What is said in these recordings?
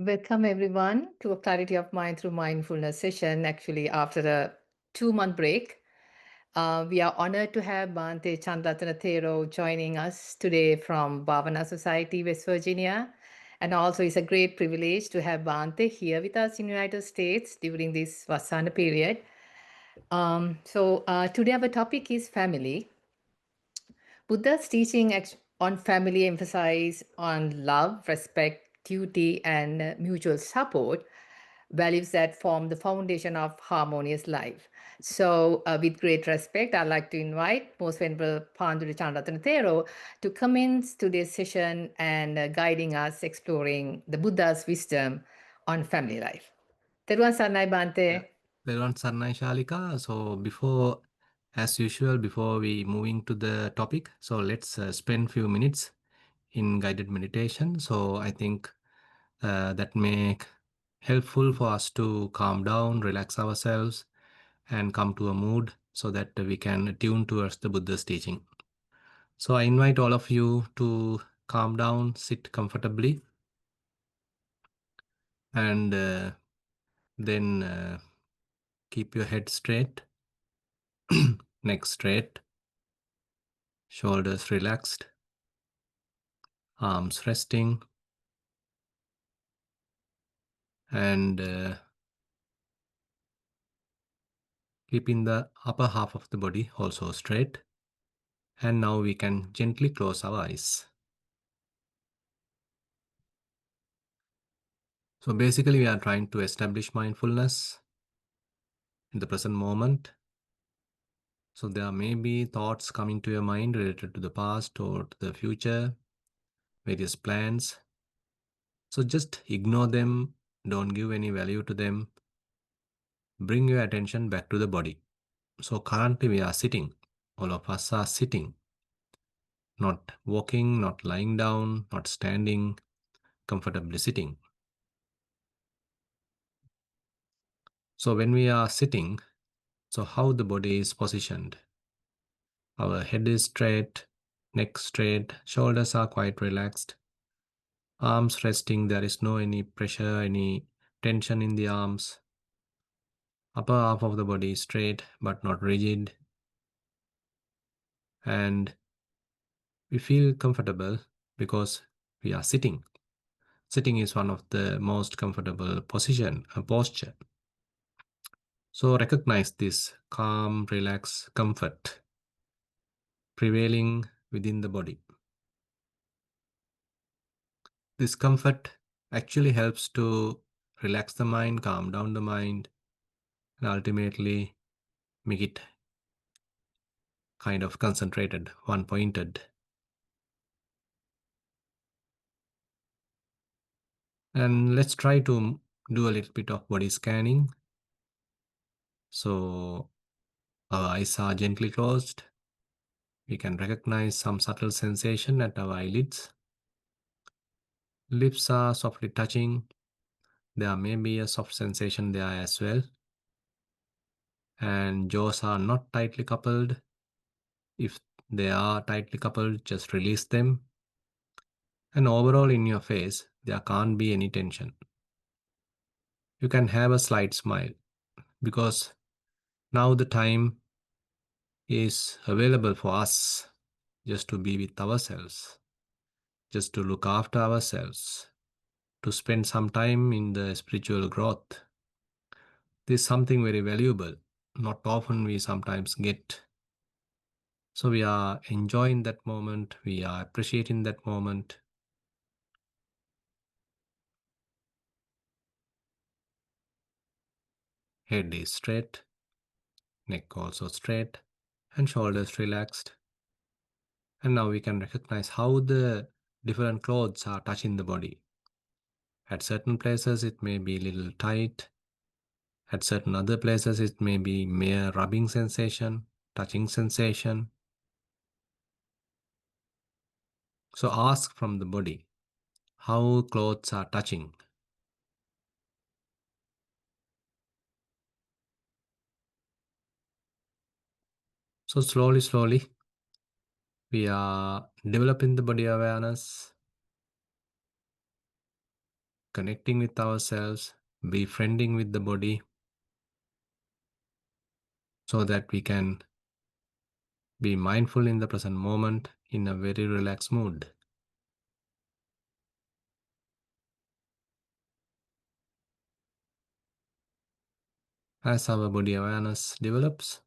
Welcome everyone to a Clarity of Mind through Mindfulness session. Actually, after a 2 month break, we are honored to have Bhante Chandaratana Thero joining us today from Bhavana Society, West Virginia. And also, it's a great privilege to have Bhante here with us in the United States during this Vasana period. Today our topic is family. Buddha's teaching on family emphasize on love, respect, duty, and mutual support, values that form the foundation of harmonious life. With great respect, I'd like to invite Most Venerable Panadure Chandaratana Thero to commence today's session and guiding us exploring the Buddha's wisdom on family life. Teruan Sarnai Yeah. Bante. Veron Sarnai Shalika. So as usual, before we moving to the topic, so let's spend few minutes in guided meditation. So I think that make helpful for us to calm down, relax ourselves, and come to a mood so that we can tune towards the Buddha's teaching. So I invite all of you to calm down, sit comfortably, and then keep your head straight, neck straight, shoulders relaxed, arms resting, and keeping the upper half of the body also straight. And now we can gently close our eyes. So basically, we are trying to establish mindfulness in the present moment. So there may be thoughts coming to your mind related to the past or to the future, various plans. So just ignore them, don't give any value to them. Bring your attention back to the body. So currently we are sitting. All of us are sitting, not walking, not lying down, not standing, comfortably sitting. So when we are sitting, so how the body is positioned. Our head is straight, neck straight, shoulders are quite relaxed, arms resting, there is no any pressure, any tension in the arms. Upper half of the body is straight but not rigid. And we feel comfortable because we are sitting. Sitting is one of the most comfortable posture. So recognize this calm, relaxed comfort prevailing within the body. This comfort actually helps to relax the mind, calm down the mind, and ultimately make it kind of concentrated, one pointed. And let's try to do a little bit of body scanning. So our eyes are gently closed. We can recognize some subtle sensation at our eyelids. Lips are softly touching. There may be a soft sensation there as well. And jaws are not tightly coupled. If they are tightly coupled, just release them. And overall in your face, there can't be any tension. You can have a slight smile because now the time is available for us just to be with ourselves, just to look after ourselves, to spend some time in the spiritual growth. This is something very valuable. Not often we sometimes get. So we are enjoying that moment, we are appreciating that moment. Head is straight, neck also straight, and shoulders relaxed. And now we can recognize how the different clothes are touching the body. At certain places, it may be a little tight. At certain other places, it may be mere rubbing sensation, touching sensation. So ask from the body how clothes are touching. So slowly, we are developing the body awareness. connecting with ourselves, befriending with the body, so that we can be mindful in the present moment in a very relaxed mood. As our body awareness develops,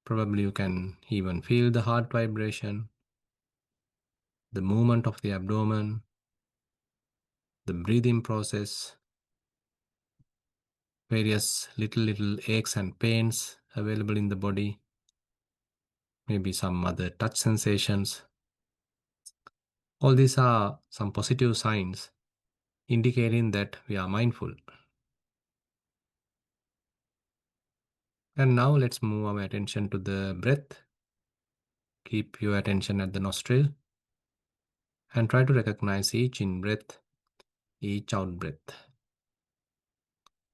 probably you can even feel the heart vibration, the movement of the abdomen, the breathing process, various little aches and pains available in the body, maybe some other touch sensations. All these are some positive signs indicating that we are mindful. And now let's move our attention to the breath. Keep your attention at the nostril and try to recognize each in breath, each out breath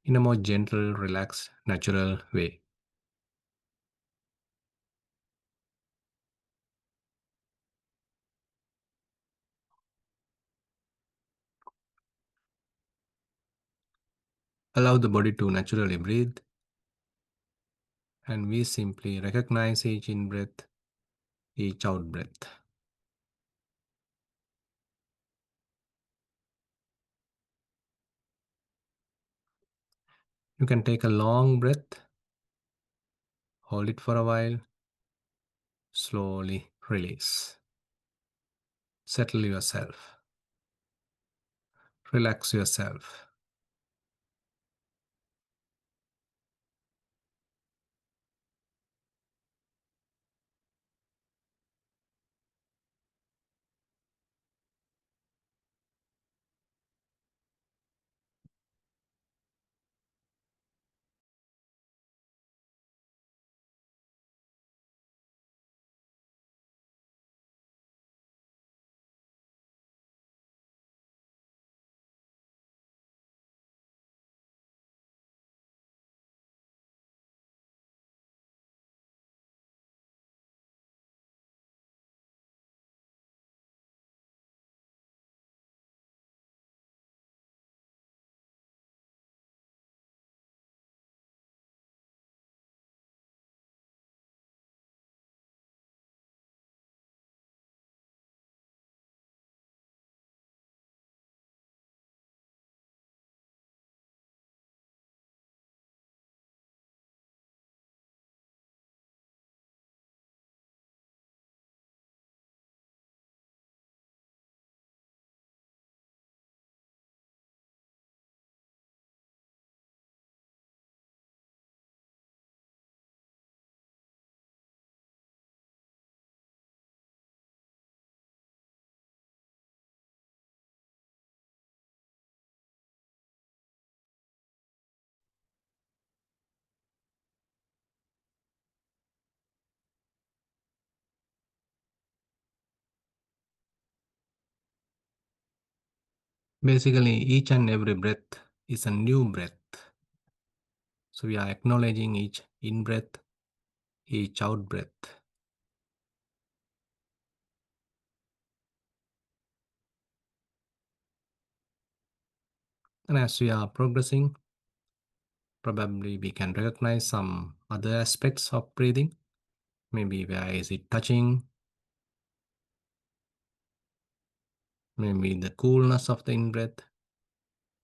in a more gentle, relaxed, natural way. Allow the body to naturally breathe, and we simply recognize each in breath, each out breath. You can take a long breath, hold it for a while, slowly release. Settle yourself, relax yourself. Basically, each and every breath is a new breath. So we are acknowledging each in breath, each out breath. And as we are progressing, probably we can recognize some other aspects of breathing. Maybe where is it touching? Maybe the coolness of the in breath,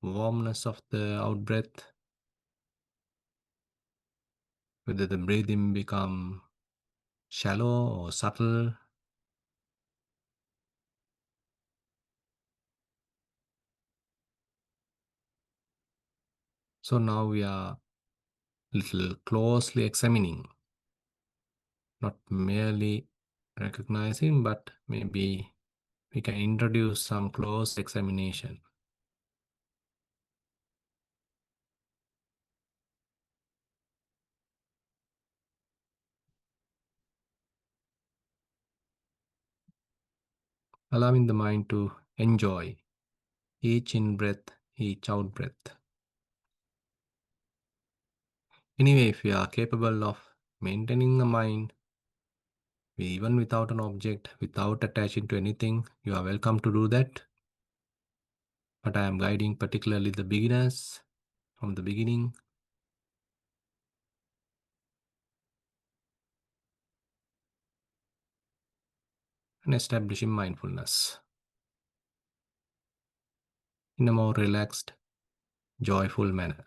warmness of the out breath, whether the breathing become shallow or subtle. So now we are little closely examining, not merely recognizing, but maybe we can introduce some close examination. Allowing the mind to enjoy each in breath, each out breath. Anyway, if we are capable of maintaining the mind, even without an object, without attaching to anything, you are welcome to do that. but I am guiding particularly the beginners from the beginning and establishing mindfulness in a more relaxed, joyful manner.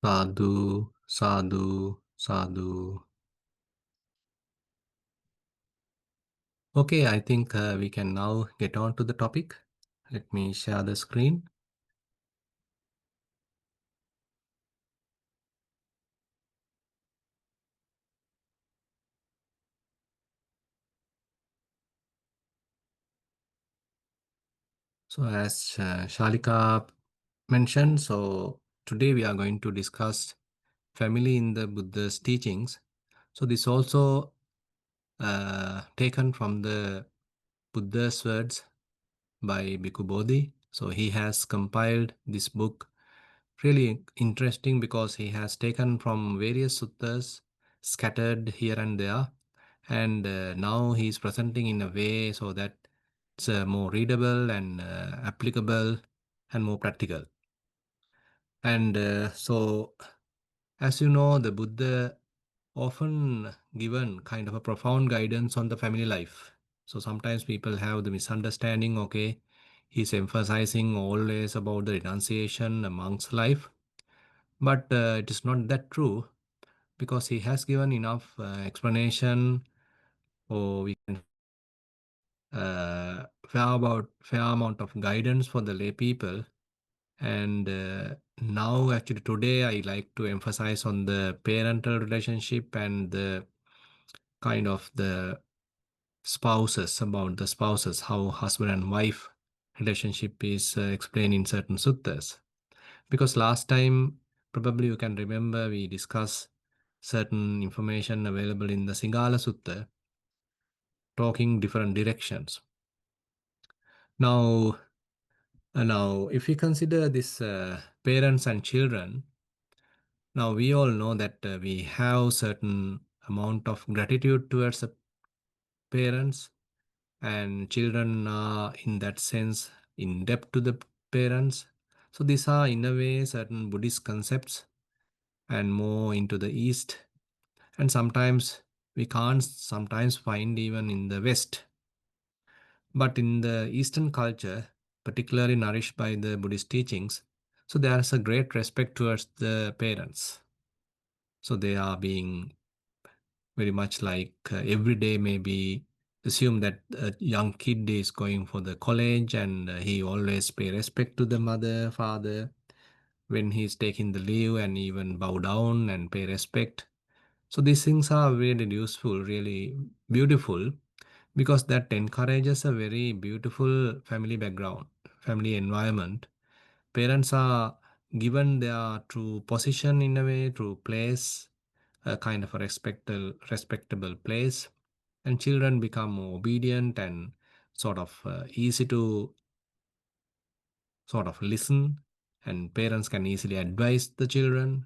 Sadhu, sadhu, sadhu. Okay, I think we can now get on to the topic. Let me share the screen. So, as Shalika mentioned, so today we are going to discuss family in the Buddha's teachings. So, this also taken from the Buddha's words by Bhikkhu Bodhi. So, he has compiled this book really interesting because he has taken from various suttas scattered here and there, and now he is presenting in a way so that it's more readable and applicable and more practical. And so, as you know, the Buddha often given kind of a profound guidance on the family life. So sometimes people have the misunderstanding, okay, he's emphasizing always about the renunciation amongst life, but it is not that true because he has given enough explanation, or we can fair amount of guidance for the lay people. And now, actually, today I like to emphasize on the parental relationship and the kind of the spouses, about the spouses, how husband and wife relationship is explained in certain suttas. Because last time, probably you can remember, we discussed certain information available in the Singala Sutta, talking different directions. Now, if we consider this parents and children, now we all know that we have certain amount of gratitude towards the parents, and children are in that sense in debt to the parents. So these are in a way certain Buddhist concepts and more into the East, and sometimes we can't sometimes find even in the West. But in the Eastern culture, particularly nourished by the Buddhist teachings, so there is a great respect towards the parents. So they are being very much like every day, maybe assume that a young kid is going for the college, and he always pay respect to the mother, father when he's taking the leave, and even bow down and pay respect. So these things are really useful, really beautiful, because that encourages a very beautiful family background, family environment. Parents are given their true position in a way, true place, a kind of a respectable place, and children become more obedient and sort of easy to sort of listen, and parents can easily advise the children.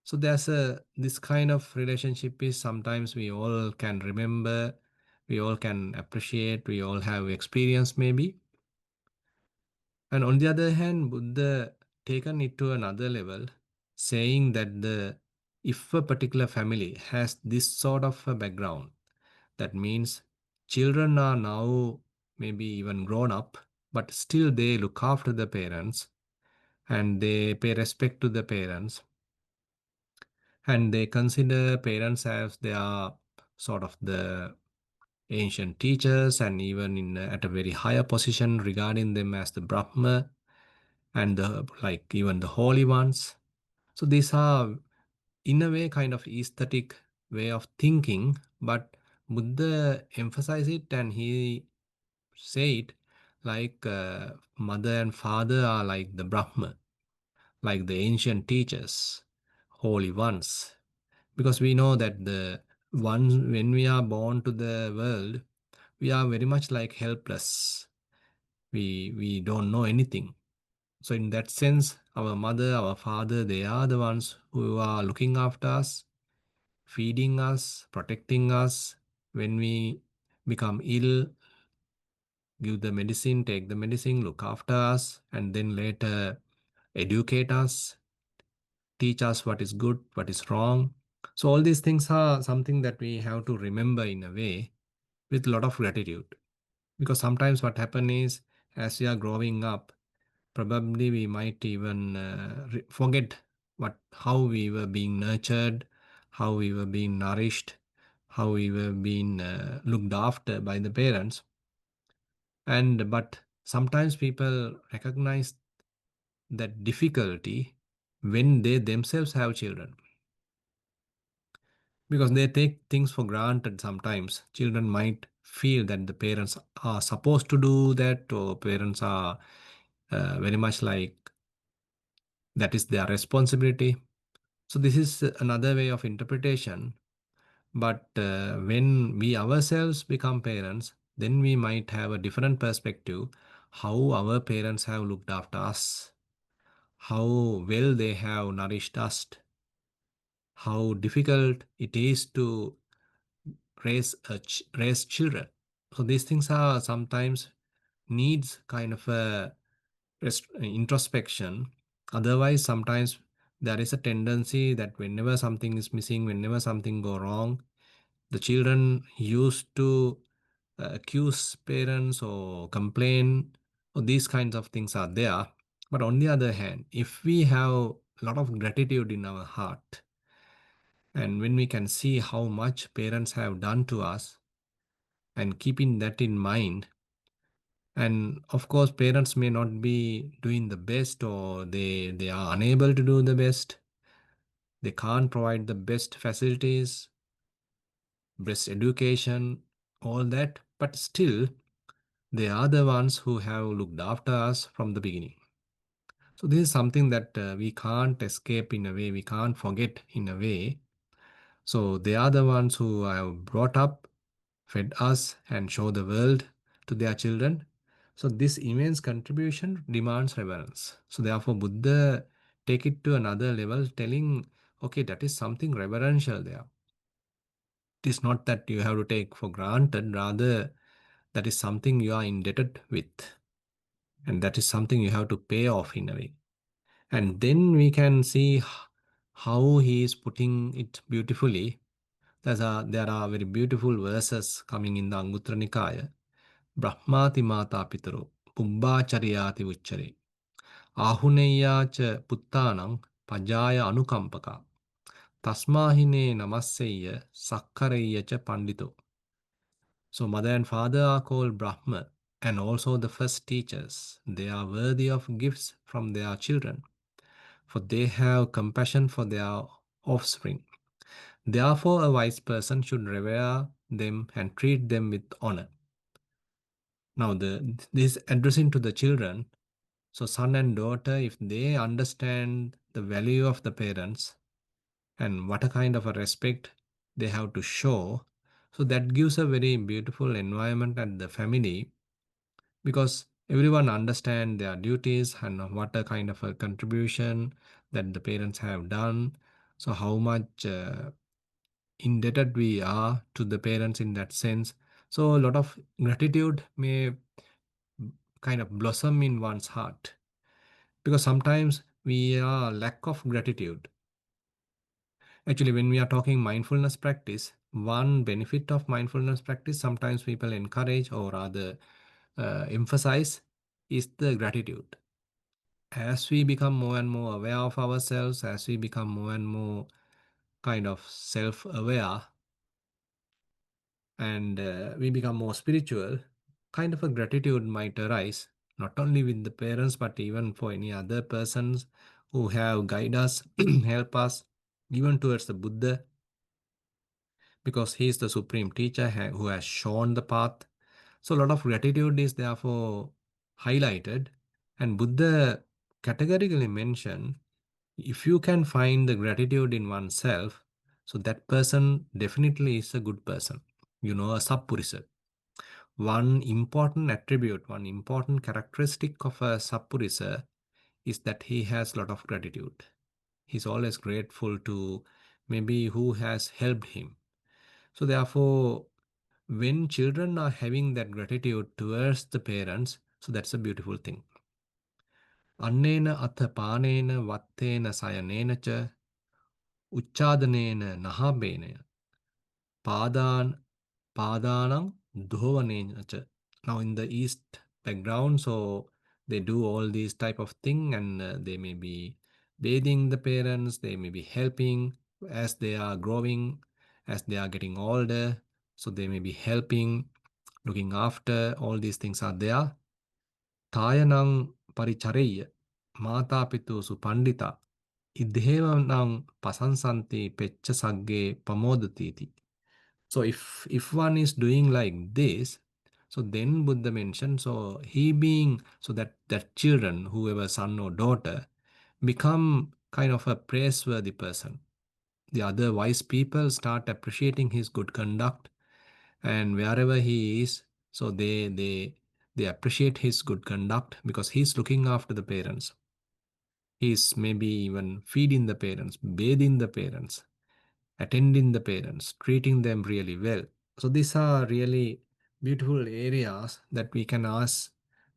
So there's a this kind of relationship is sometimes we all can remember, we all can appreciate, we all have experience maybe. And on the other hand, Buddha taken it to another level, saying that the if a particular family has this sort of a background, that means children are now maybe even grown up, but still they look after the parents and they pay respect to the parents, and they consider parents as their sort of the ancient teachers, and even in at a very higher position regarding them as the Brahma and the like even the holy ones. So these are in a way kind of aesthetic way of thinking, but Buddha emphasized it and he said like mother and father are like the Brahma, like the ancient teachers, holy ones. Because we know that the one when we are born to the world, we are very much like helpless. We don't know anything. So in that sense, our mother, our father, they are the ones who are looking after us, feeding us, protecting us. When we become ill, give the medicine, take the medicine, look after us, and then later educate us, teach us what is good, what is wrong. So all these things are something that we have to remember in a way with a lot of gratitude. Because sometimes what happens is as we are growing up, probably we might even forget what how we were being nurtured, how we were being nourished, how we were being looked after by the parents. And but sometimes people recognize that difficulty when they themselves have children because they take things for granted. Sometimes children might feel that the parents are supposed to do that, or parents are very much like that is their responsibility. So this is another way of interpretation. But when we ourselves become parents, then we might have a different perspective how our parents have looked after us, how well they have nourished us, how difficult it is to raise children. So these things are sometimes needs kind of a introspection. Otherwise, sometimes there is a tendency that whenever something is missing, whenever something go wrong, the children used to accuse parents or complain, or these kinds of things are there. But on the other hand, if we have a lot of gratitude in our heart, and when we can see how much parents have done to us, and keeping that in mind, and of course parents may not be doing the best, or they are unable to do the best, they can't provide the best facilities, best education, all that, but still they are the ones who have looked after us from the beginning. So this is something that we can't escape in a way, we can't forget in a way. So they are the ones who have brought up, fed us, and show the world to their children. So this immense contribution demands reverence. So therefore, Buddha take it to another level, telling, okay, that is something reverential there. It is not that you have to take for granted, rather that is something you are indebted with, and that is something you have to pay off in a way. And then we can see how he is putting it beautifully. There are very beautiful verses coming in the Anguttara Nikaya. Brahmati Mata Pitaro, Pubbachariyati Uchare, Ahuneya cha Puttanang, Pajaya Anukampaka, Tasmahine Namasseya, Sakkareya cha Pandito. So mother and father are called Brahma and also the first teachers. They are worthy of gifts from their children, for they have compassion for their offspring. Therefore, a wise person should revere them and treat them with honor. Now, this addressing to the children. So, son and daughter, if they understand the value of the parents and what a kind of a respect they have to show, so that gives a very beautiful environment at the family because everyone understand their duties and what a kind of a contribution that the parents have done. So, how much indebted we are to the parents in that sense. So, a lot of gratitude may kind of blossom in one's heart because sometimes we are lack of gratitude. Actually, when we are talking mindfulness practice, one benefit of mindfulness practice sometimes people encourage or rather emphasize is the gratitude. As we become more and more aware of ourselves, as we become more and more kind of self aware, and we become more spiritual, kind of a gratitude might arise not only with the parents but even for any other persons who have guide us, help us, even towards the Buddha, because he is the supreme teacher who has shown the path. So a lot of gratitude is therefore highlighted, and Buddha categorically mentioned if you can find the gratitude in oneself, so that person definitely is a good person. You know, a sappurisa. One important attribute, one important characteristic of a sappurisa is that he has a lot of gratitude. He's always grateful to maybe who has helped him. So therefore, when children are having that gratitude towards the parents, so that's a beautiful thing. Annena atha panena vattena sayanena cha uchchadanena nahabena padan padanam dhovanena cha. Now in the East background, so they do all these type of thing, and they may be bathing the parents, they may be helping as they are growing, as they are getting older. So they may be helping, looking after, all these things are there. Tayanang parichareya mata pitusu pandita idhevanang pasansanti peccha sagge pamodati. So if one is doing like this, so then Buddha mentioned, so he being so that children, whoever son or daughter, become kind of a praiseworthy person. The other wise people start appreciating his good conduct, and wherever he is, so they appreciate his good conduct because he's looking after the parents. He's maybe even feeding the parents, bathing the parents, attending the parents, treating them really well. So these are really beautiful areas that we can ask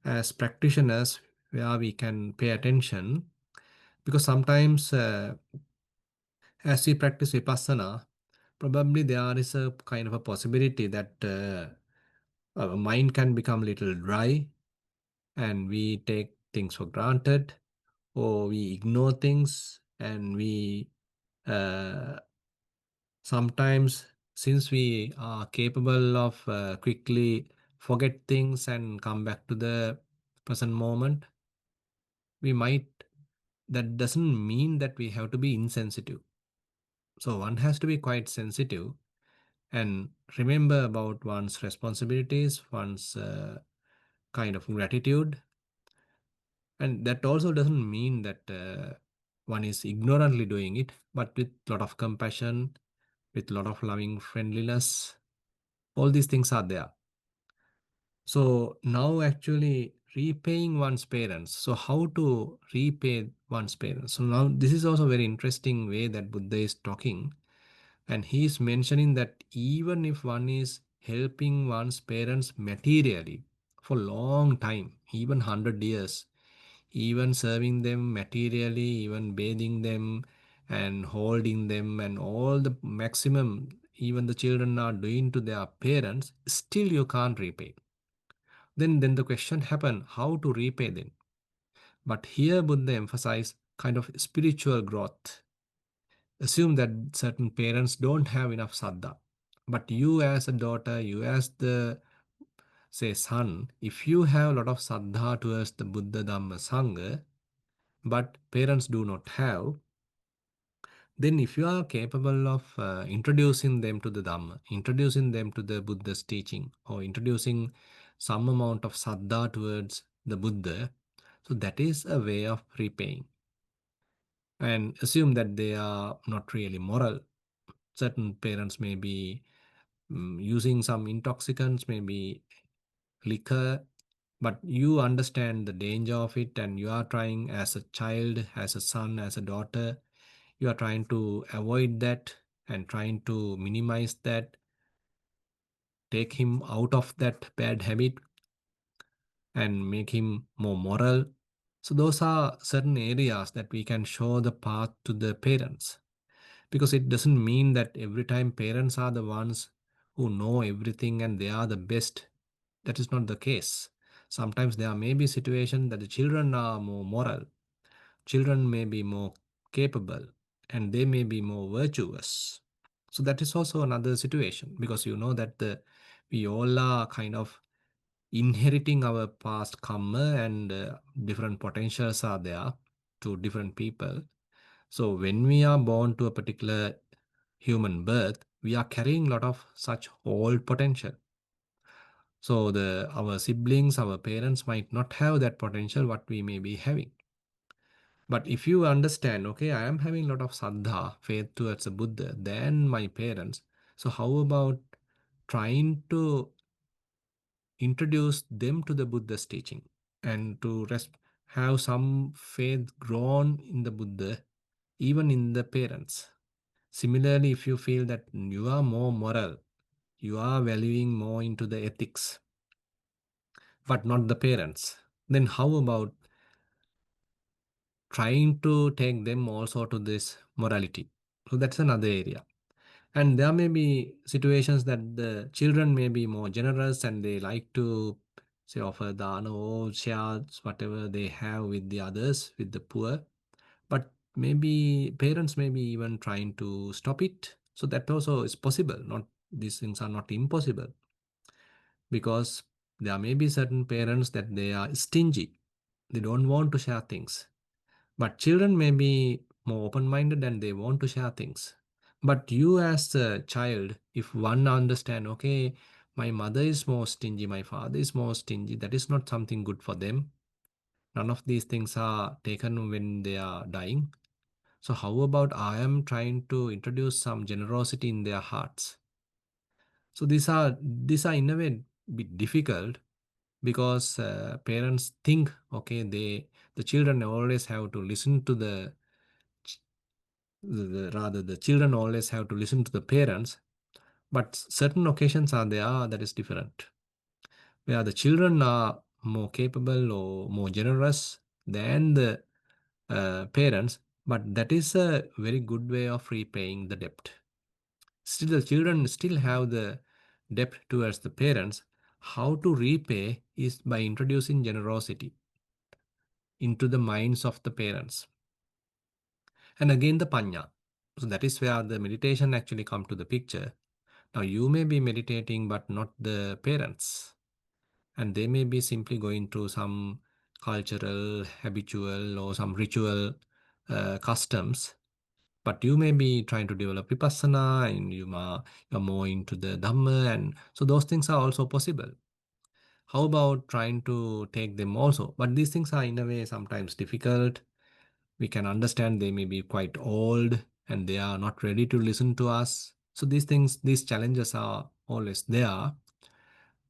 as practitioners, where we can pay attention, because sometimes as we practice vipassana, probably there is a kind of a possibility that our mind can become a little dry, and we take things for granted, or we ignore things, and we uh, sometimes, since we are capable of quickly forget things and come back to the present moment, we might, that doesn't mean that we have to be insensitive. So one has to be quite sensitive and remember about one's responsibilities, one's kind of gratitude. And that also doesn't mean that one is ignorantly doing it, but with a lot of compassion, with a lot of loving friendliness. All these things are there. So now actually repaying one's parents. So how to repay one's parents? So now this is also a very interesting way that Buddha is talking. And he is mentioning that even if one is helping one's parents materially for long time, even 100 years, even serving them materially, even bathing them and holding them, and all the maximum even the children are doing to their parents, still you can't repay. Then the question happen, how to repay them? But here Buddha emphasize kind of spiritual growth. Assume that certain parents don't have enough saddha, but you as a daughter, you as the say son, if you have a lot of saddha towards the Buddha Dhamma Sangha, but parents do not have, then if you are capable of introducing them to the Dhamma, introducing them to the Buddha's teaching, or introducing some amount of saddha towards the Buddha, so that is a way of repaying. And assume that they are not really moral. Certain parents may be using some intoxicants, maybe liquor, but you understand the danger of it, and you are trying as a child, as a son, as a daughter, you are trying to avoid that and trying to minimize that, take him out of that bad habit and make him more moral. So those are certain areas that we can show the path to the parents, because it doesn't mean that every time parents are the ones who know everything and they are the best. That is not the case. Sometimes there may be situations that the children are more moral, children may be more capable, and they may be more virtuous. So that is also another situation, because you know that we all are kind of inheriting our past karma, and different potentials are there to different people. So when we are born to a particular human birth, we are carrying a lot of such old potential. So our siblings, our parents might not have that potential what we may be having. But if you understand, okay, I am having a lot of saddha, faith towards a Buddha, than my parents. So how about trying to introduce them to the Buddha's teaching, and to have some faith grown in the Buddha, even in the parents. Similarly, if you feel that you are more moral, you are valuing more into the ethics, but not the parents, then how about trying to take them also to this morality? So that's another area. And there may be situations that the children may be more generous, and they like to say offer dana or share whatever they have with the others, with the poor. But maybe parents may be even trying to stop it. So that also is possible. Not these things are not impossible, because there may be certain parents that they are stingy. They don't want to share things. But children may be more open minded and they want to share things. But you, as a child, if one understand, okay, my mother is more stingy, my father is more stingy, that is not something good for them. None of these things are taken when they are dying. So, how about I am trying to introduce some generosity in their hearts? So, these are in a way bit difficult, because parents think, okay, the children always have to listen to rather the children always have to listen to the parents. But certain occasions are there that is different, where the children are more capable or more generous than the parents, but that is a very good way of repaying the debt. Still, the children still have the debt towards the parents. How to repay is by introducing generosity into the minds of the parents. And again, the panya. So that is where the meditation actually come to the picture. Now you may be meditating, but not the parents, and they may be simply going through some cultural, habitual, or some ritual customs. But you may be trying to develop vipassana, and you're more into the dhamma, and so those things are also possible. How about trying to take them also? But these things are in a way sometimes difficult. We can understand they may be quite old and they are not ready to listen to us. So these things, these challenges are always there.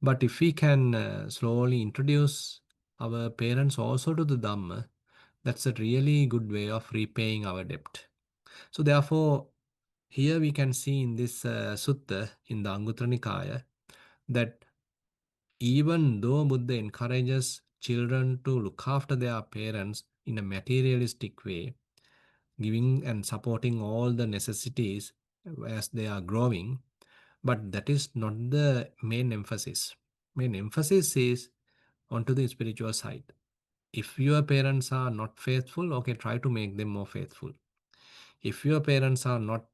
But if we can slowly introduce our parents also to the Dhamma, that's a really good way of repaying our debt. So therefore, here we can see in this sutta in the Anguttara Nikaya that even though Buddha encourages children to look after their parents in a materialistic way, giving and supporting all the necessities as they are growing, but that is not the main emphasis. Main emphasis is onto the spiritual side. If your parents are not faithful, okay, try to make them more faithful. If your parents are not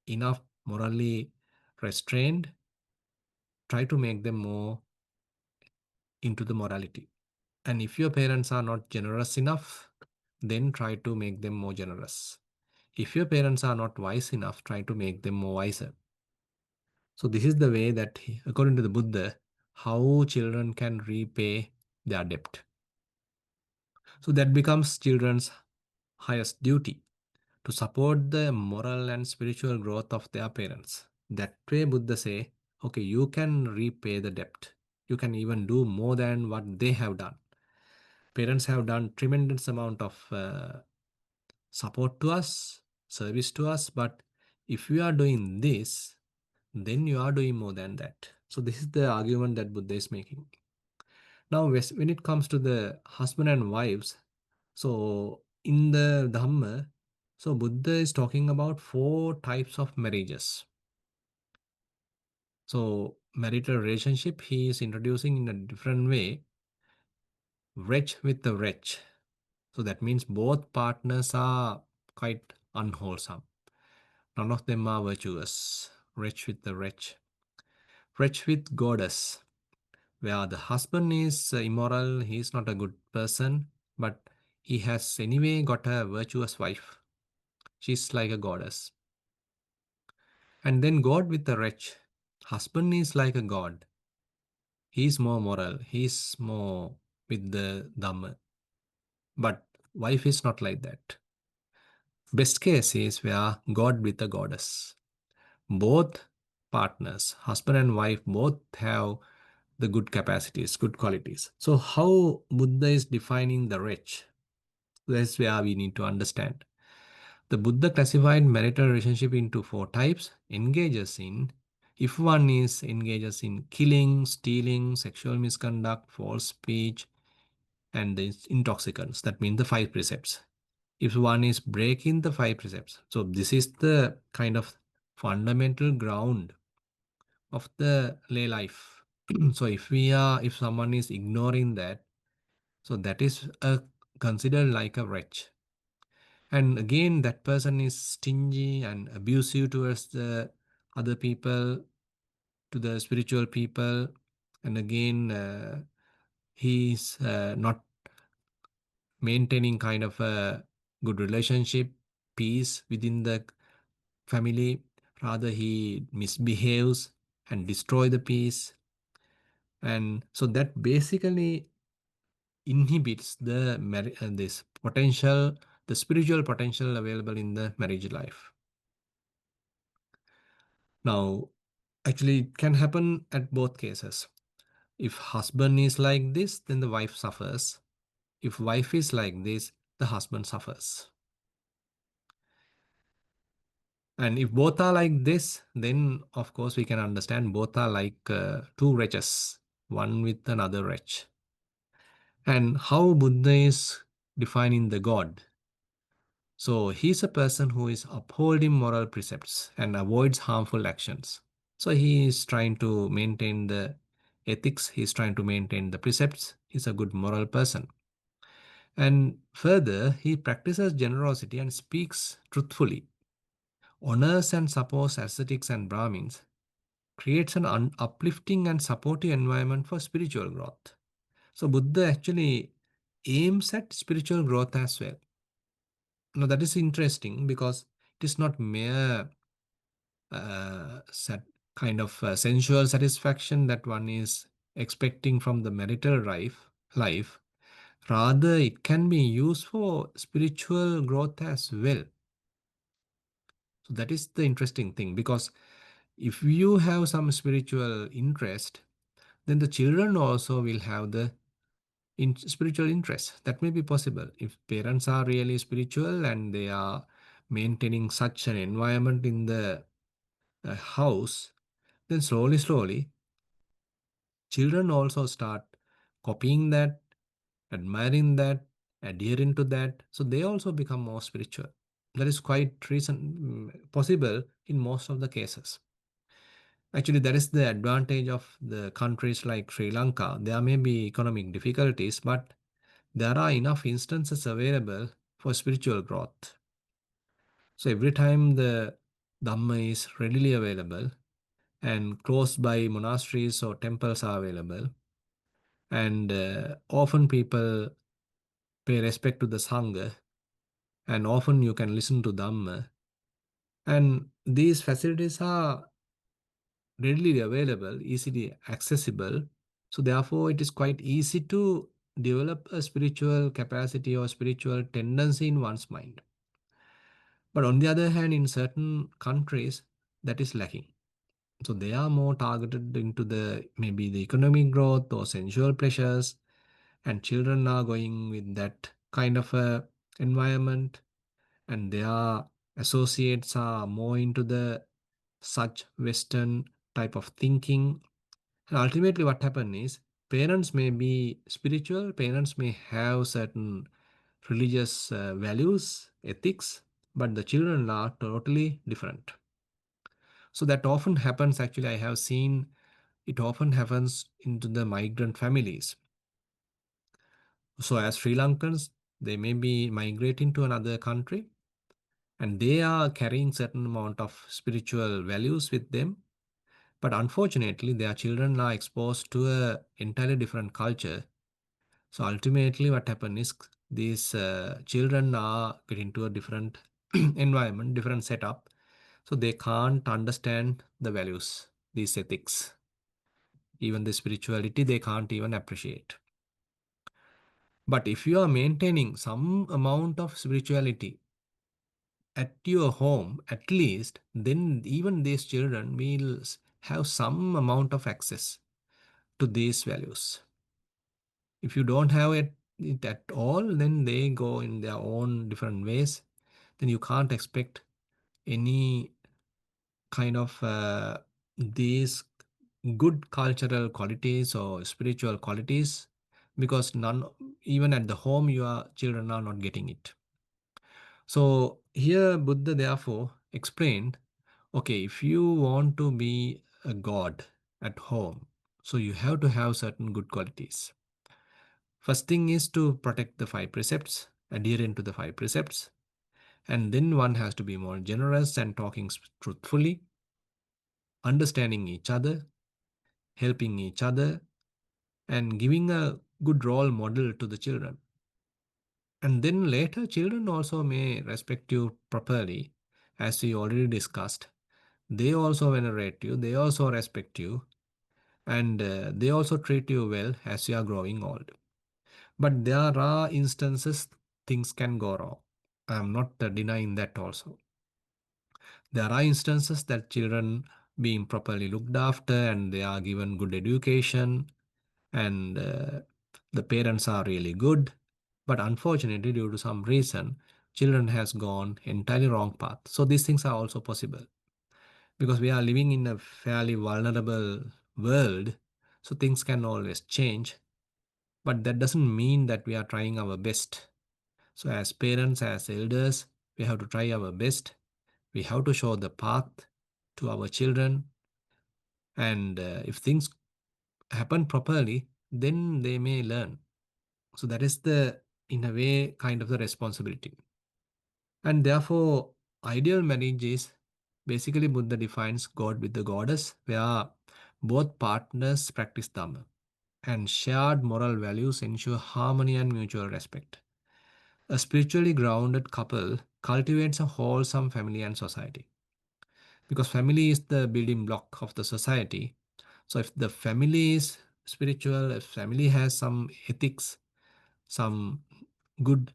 enough morally restrained, try to make them more into the morality. And if your parents are not generous enough, then try to make them more generous. If your parents are not wise enough, try to make them more wiser. So this is the way that, according to the Buddha, how children can repay their debt. So that becomes children's highest duty, to support the moral and spiritual growth of their parents. That way Buddha say, okay, you can repay the debt. You can even do more than what they have done. Parents have done tremendous amount of support to us, service to us, but if you are doing this, then you are doing more than that. So this is the argument that Buddha is making. Now, when it comes to the husband and wives, so in the Dhamma, so Buddha is talking about four types of marriages. So marital relationship, he is introducing in a different way, wretch with the wretch. So that means both partners are quite unwholesome. None of them are virtuous. wretch with the wretch, wretch with goddess, where the husband is immoral, he is not a good person, but he has anyway got a virtuous wife. She's like a goddess. And then God with the wretch. Husband is like a god. He's more moral. He's more with the Dhamma. But wife is not like that. Best case is where God with a goddess. Both partners, husband and wife, both have the good capacities, good qualities. So how Buddha is defining the wretch? That's where we need to understand. The Buddha classified marital relationship into four types. Engages in, if one is engages in killing, stealing, sexual misconduct, false speech, and the intoxicants, that means the five precepts. If one is breaking the five precepts, so this is the kind of fundamental ground of the lay life. So if someone is ignoring that, so that is considered like a wretch. And again, that person is stingy and abusive towards the other people, to the spiritual people. And again, he's not maintaining kind of a good relationship, peace within the family. Rather, he misbehaves and destroy the peace. And so that basically inhibits the this potential, the spiritual potential available in the marriage life. Now, actually, it can happen at both cases. If husband is like this, then the wife suffers. If wife is like this, the husband suffers. And if both are like this, then of course we can understand both are like two wretches, one with another wretch. And how Buddha is defining the God. So he's a person who is upholding moral precepts and avoids harmful actions. So he is trying to maintain the ethics, he's trying to maintain the precepts. He's a good moral person. And further, he practices generosity and speaks truthfully, honors and supports ascetics and Brahmins, creates an uplifting and supportive environment for spiritual growth. So Buddha actually aims at spiritual growth as well. Now that is interesting because it is not mere set kind of sensual satisfaction that one is expecting from the marital life. Rather, it can be used for spiritual growth as well. So that is the interesting thing because if you have some spiritual interest, then the children also will have the spiritual interest. That may be possible. If parents are really spiritual and they are maintaining such an environment in the house, then slowly, children also start copying that, admiring that, adhering to that. So they also become more spiritual. That is quite possible in most of the cases. Actually, that is the advantage of the countries like Sri Lanka. There may be economic difficulties, but there are enough instances available for spiritual growth. So every time the Dhamma is readily available and close by monasteries or temples are available, and often people pay respect to the Sangha, and often you can listen to Dhamma, and these facilities are readily available, easily accessible. So therefore, it is quite easy to develop a spiritual capacity or spiritual tendency in one's mind. But on the other hand, in certain countries, that is lacking. So they are more targeted into the maybe the economic growth or sensual pleasures, and children are going with that kind of a environment, and their associates are more into the such Western type of thinking. And ultimately, what happens is parents may be spiritual, parents may have certain religious values, ethics, but the children are totally different. So that often happens. Actually, I have seen it often happens into the migrant families. So, as Sri Lankans, they may be migrating to another country, and they are carrying certain amount of spiritual values with them. But unfortunately, their children are exposed to a entirely different culture. So ultimately, what happens is these children are getting to a different environment, different setup. So they can't understand the values, these ethics, even the spirituality, they can't even appreciate. But if you are maintaining some amount of spirituality at your home, at least, then even these children will have some amount of access to these values. If you don't have it at all, then they go in their own different ways. Then you can't expect any kind of these good cultural qualities or spiritual qualities, because none, even at the home, your children are not getting it. So here Buddha therefore explained, okay, if you want to be a god at home, so you have to have certain good qualities. First thing is to protect the five precepts, adhering to the five precepts. And then one has to be more generous and talking truthfully, understanding each other, helping each other, and giving a good role model to the children. And then later, children also may respect you properly, as we already discussed. They also venerate you, they also respect you, and they also treat you well as you are growing old. But there are instances things can go wrong. I am not denying that also. There are instances that children being properly looked after and they are given good education, and the parents are really good. But unfortunately, due to some reason, children has gone entirely wrong path. So these things are also possible, because we are living in a fairly vulnerable world. So things can always change, but that doesn't mean that we are trying our best. So as parents, as elders, we have to try our best. We have to show the path to our children, and if things happen properly, then they may learn. So that is the, in a way, kind of the responsibility. And therefore, ideal marriage is basically Buddha defines God with the goddess, where both partners practice Dhamma and shared moral values ensure harmony and mutual respect. A spiritually grounded couple cultivates a wholesome family and society, because family is the building block of the society. So if the family is spiritual, if family has some ethics, some good,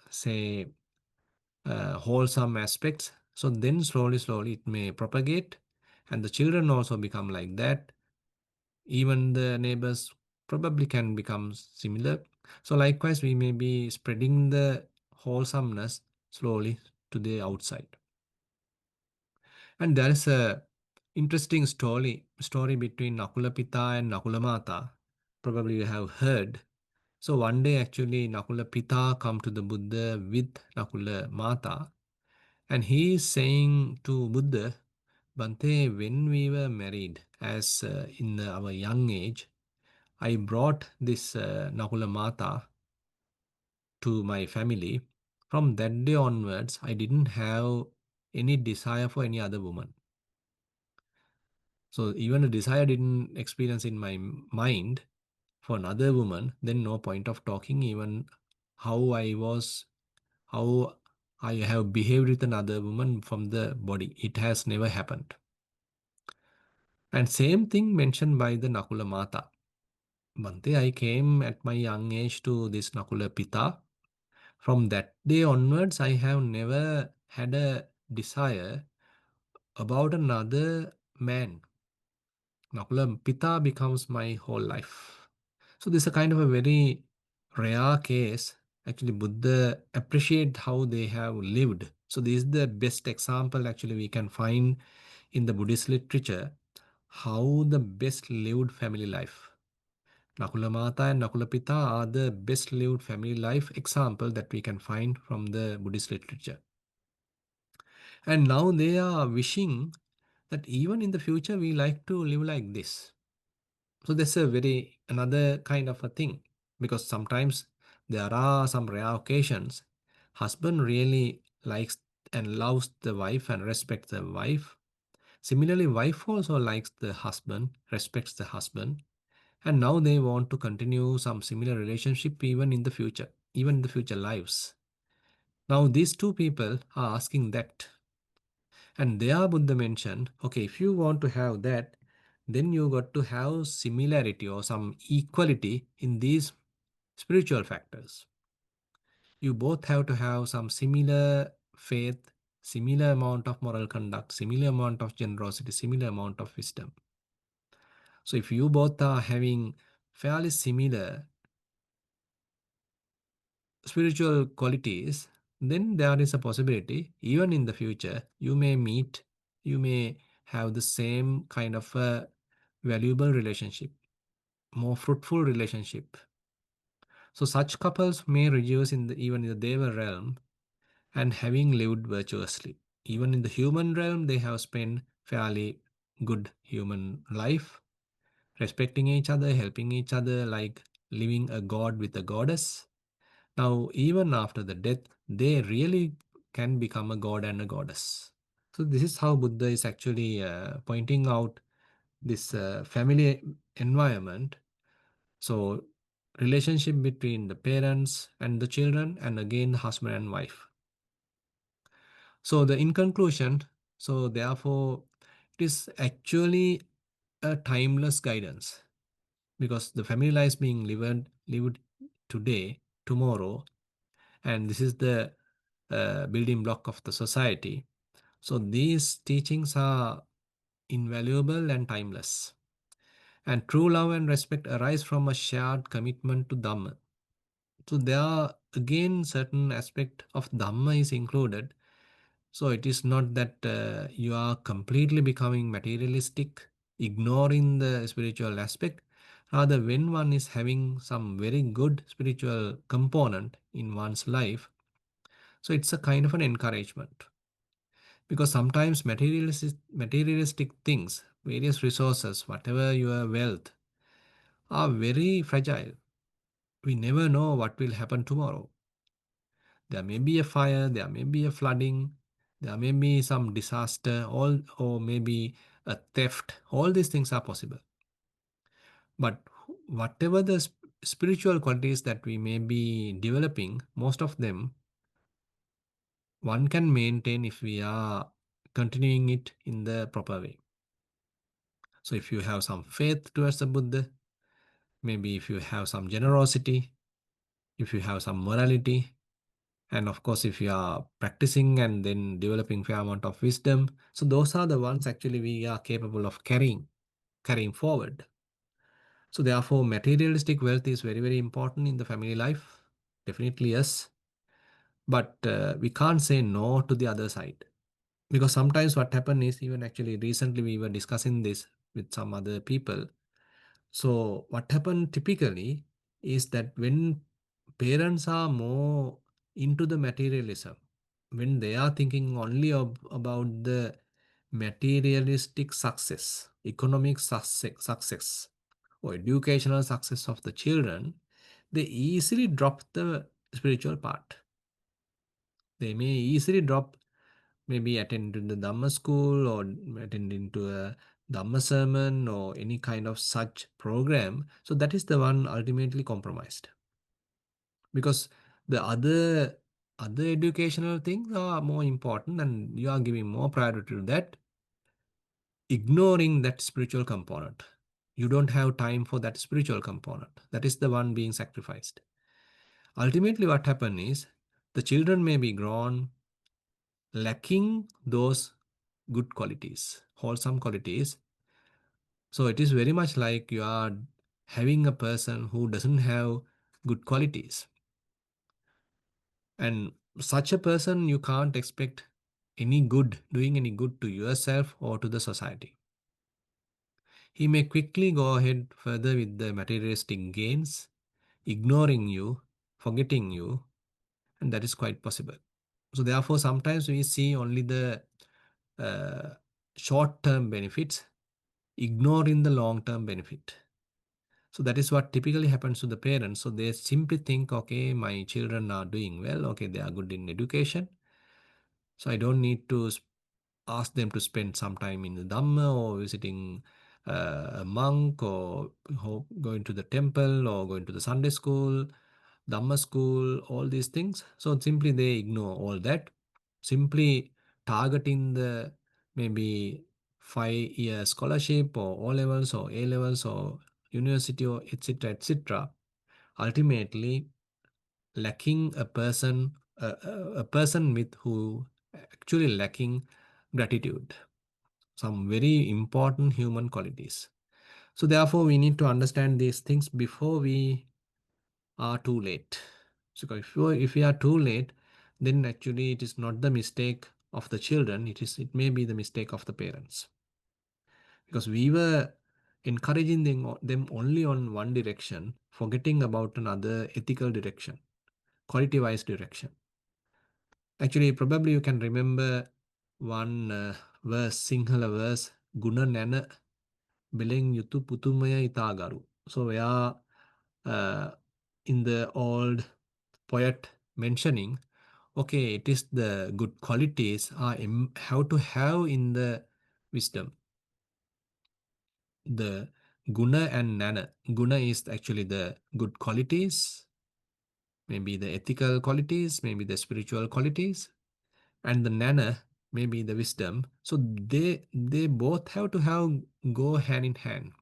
say, wholesome aspects, so then slowly it may propagate, and the children also become like that. Even the neighbors probably can become similar. So likewise, we may be spreading the wholesomeness slowly to the outside. And there is a interesting story between Nakula Pita and Nakula Mata. Probably you have heard. So one day actually Nakula Pita come to the Buddha with Nakula Mata, and he is saying to Buddha, Bante, when we were married, as in our young age, I brought this Nakula Mata to my family. From that day onwards, I didn't have any desire for any other woman. So even a desire didn't experience in my mind for another woman, then no point of talking even how I was, how I have behaved with another woman from the body. It has never happened. And same thing mentioned by the Nakula Mata. Bante, I came at my young age to this Nakula Pita. From that day onwards, I have never had a desire about another man. Nakula Pita becomes my whole life. So this is a kind of a very rare case. Actually, Buddha appreciate how they have lived. So this is the best example actually we can find in the Buddhist literature, how the best lived family life. Nakula Mata and Nakula Pita are the best lived family life example that we can find from the Buddhist literature. And now they are wishing that even in the future we like to live like this. So that's a very another kind of a thing, because sometimes there are some rare occasions husband really likes and loves the wife and respects the wife. Similarly, wife also likes the husband, respects the husband, and now they want to continue some similar relationship even in the future, even in the future lives. Now these two people are asking that, and there Buddha mentioned, okay, if you want to have that, then you got to have similarity or some equality in these spiritual factors. You both have to have some similar faith, similar amount of moral conduct, similar amount of generosity, similar amount of wisdom. So if you both are having fairly similar spiritual qualities, then there is a possibility, even in the future, you may meet, you may have the same kind of a valuable relationship, more fruitful relationship. So such couples may rejoice in the, even in the Deva realm and having lived virtuously. Even in the human realm, they have spent fairly good human life, respecting each other, helping each other, like living a god with a goddess. Now, even after the death, they really can become a god and a goddess. So, this is how Buddha is actually pointing out this family environment. So, relationship between the parents and the children, and again, the husband and wife. So, the in conclusion, so therefore, it is actually a timeless guidance because the family life is being lived today, tomorrow, and this is the building block of the society. So these teachings are invaluable and timeless. And true love and respect arise from a shared commitment to Dhamma. So there are again certain aspect of Dhamma is included. So it is not that you are completely becoming materialistic, ignoring the spiritual aspect. Rather, when one is having some very good spiritual component in one's life, so it's a kind of an encouragement. Because sometimes materialistic things, various resources, whatever your wealth, are very fragile. We never know what will happen tomorrow. There may be a fire, there may be a flooding, there may be some disaster, or maybe a theft. All these things are possible. But whatever the spiritual qualities that we may be developing, most of them one can maintain if we are continuing it in the proper way. So if you have some faith towards the Buddha, maybe if you have some generosity, if you have some morality, and of course if you are practicing and then developing fair amount of wisdom, so those are the ones actually we are capable of carrying forward. So therefore materialistic wealth is very, very important in the family life. Definitely yes. But we can't say no to the other side. Because sometimes what happen is, even actually recently we were discussing this with some other people. So what happened typically is that when parents are more into the materialism, when they are thinking only about the materialistic success, economic success, or educational success of the children, they easily drop the spiritual part. They may easily drop, maybe attending the Dhamma school or attending to a Dhamma sermon or any kind of such program. So that is the one ultimately compromised because the other educational things are more important and you are giving more priority to that, ignoring that spiritual component. You don't have time for that spiritual component. That is the one being sacrificed. Ultimately, what happens is the children may be grown lacking those good qualities, wholesome qualities. So it is very much like you are having a person who doesn't have good qualities. And such a person, you can't expect any good, doing any good to yourself or to the society. He may quickly go ahead further with the materialistic gains, ignoring you, forgetting you, and that is quite possible. So, therefore, sometimes we see only the uh, short term benefits, ignoring the long term benefit. So that is what typically happens to the parents. So they simply think, okay, my children are doing well, okay, they are good in education. So I don't need to ask them to spend some time in the Dhamma or visiting a monk or going to the temple or going to the Sunday school, Dhamma school, all these things. So simply they ignore all that, simply targeting the maybe 5 year scholarship or O levels or A levels or university or etc. etc. Ultimately, lacking a person with who actually lacking gratitude, some very important human qualities. So therefore we need to understand these things before we are too late. So if we are too late, then actually it is not the mistake of the children, it may be the mistake of the parents, because we were encouraging them only on one direction, forgetting about another ethical direction, quality wise direction. Actually, probably you can remember one verse, Sinhala verse, Guna Nana Beleng Yutu Putumaya Itagaru. So, where in the old poet mentioning, okay, it is the good qualities are how to have in the wisdom. The Guna and Nana. Guna is actually the good qualities, maybe the ethical qualities, maybe the spiritual qualities, and the nana maybe the wisdom. So they both have to have go hand in hand.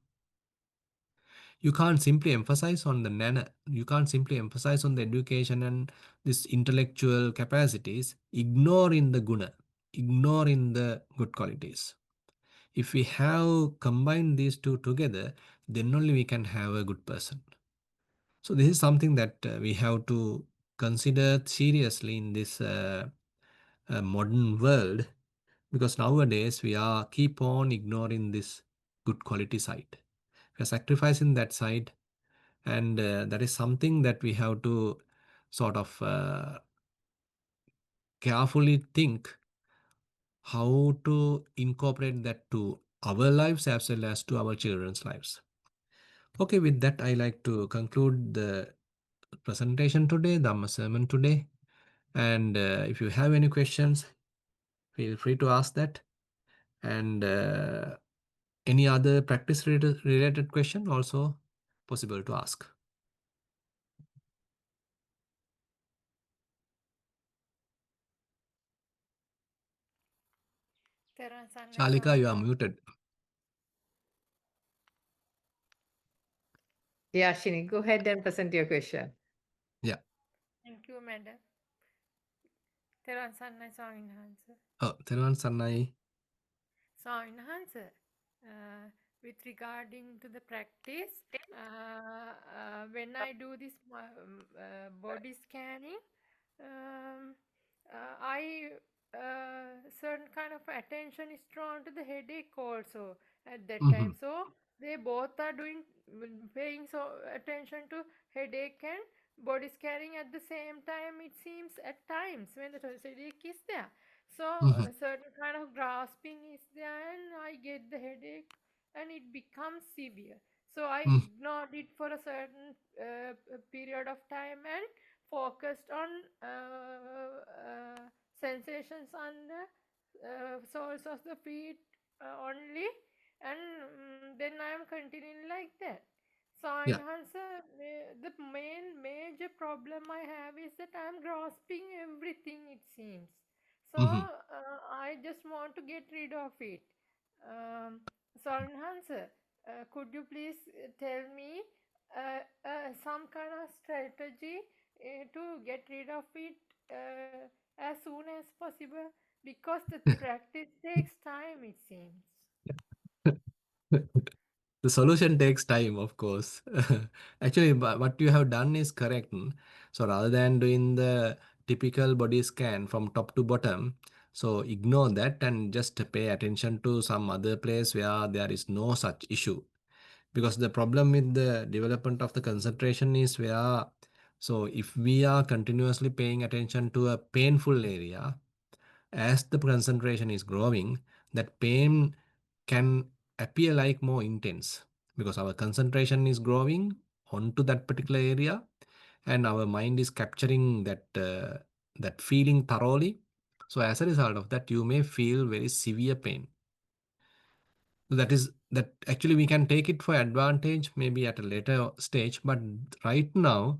You can't simply emphasize on the nana, you can't simply emphasize on the education and this intellectual capacities, ignoring the guna, ignoring the good qualities. If we have combined these two together, then only we can have a good person. So this is something that we have to consider seriously in this modern world, because nowadays we are keep on ignoring this good quality side, we are sacrificing that side, and that is something that we have to sort of carefully think how to incorporate that to our lives as well as to our children's lives. Okay, with that I like to conclude the presentation today, the sermon today, and if you have any questions, feel free to ask that, and any other practice related question also possible to ask. තෙරුවන් සරණයි Shalika, you ස්වාමීන් are වහන්සේ. muted. Yeah, Shini, go ahead and present your question. Yeah. Thank you, madam. තෙරුවන් සරණයි ස්වාමීන් වහන්සේ. Oh, Thero Sanai. ස්වාමීන් වහන්සේ, with regarding to the practice, when I do this body scanning, um, I certain kind of attention is drawn to the headache also at that Mm-hmm. time. So they both are doing paying so attention to headache and body scanning at the same time. It seems at times when the headache is there, so Mm-hmm. a certain kind of grasping is there, and I get the headache, and it becomes severe. So I Mm-hmm. ignored it for a certain period of time and focused on sensations on the soles of the feet only, and then I am continuing like that. So Yeah. enhance the main major problem I have is that I am grasping everything, it seems. So Mm-hmm. I just want to get rid of it. Um, so enhance, could you please tell me some kind of strategy to get rid of it as soon as possible, because the practice takes time, it seems. The solution takes time, of course. Actually, what you have done is correct. So rather than doing the typical body scan from top to bottom, so ignore that and just pay attention to some other place where there is no such issue. Because the problem with the development of the concentration is where, so if we are continuously paying attention to a painful area, as the concentration is growing, that pain can appear like more intense, because our concentration is growing onto that particular area and our mind is capturing that that feeling thoroughly. So as a result of that, you may feel very severe pain. That is that actually we can take it for advantage maybe at a later stage, but right now,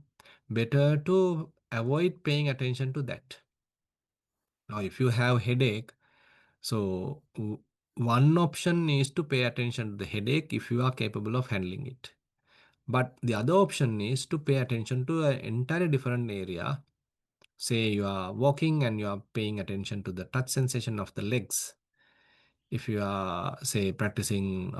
better to avoid paying attention to that. Now, if you have headache, so one option is to pay attention to the headache if you are capable of handling it. But the other option is to pay attention to an entirely different area. Say you are walking and you are paying attention to the touch sensation of the legs. If you are, say, practicing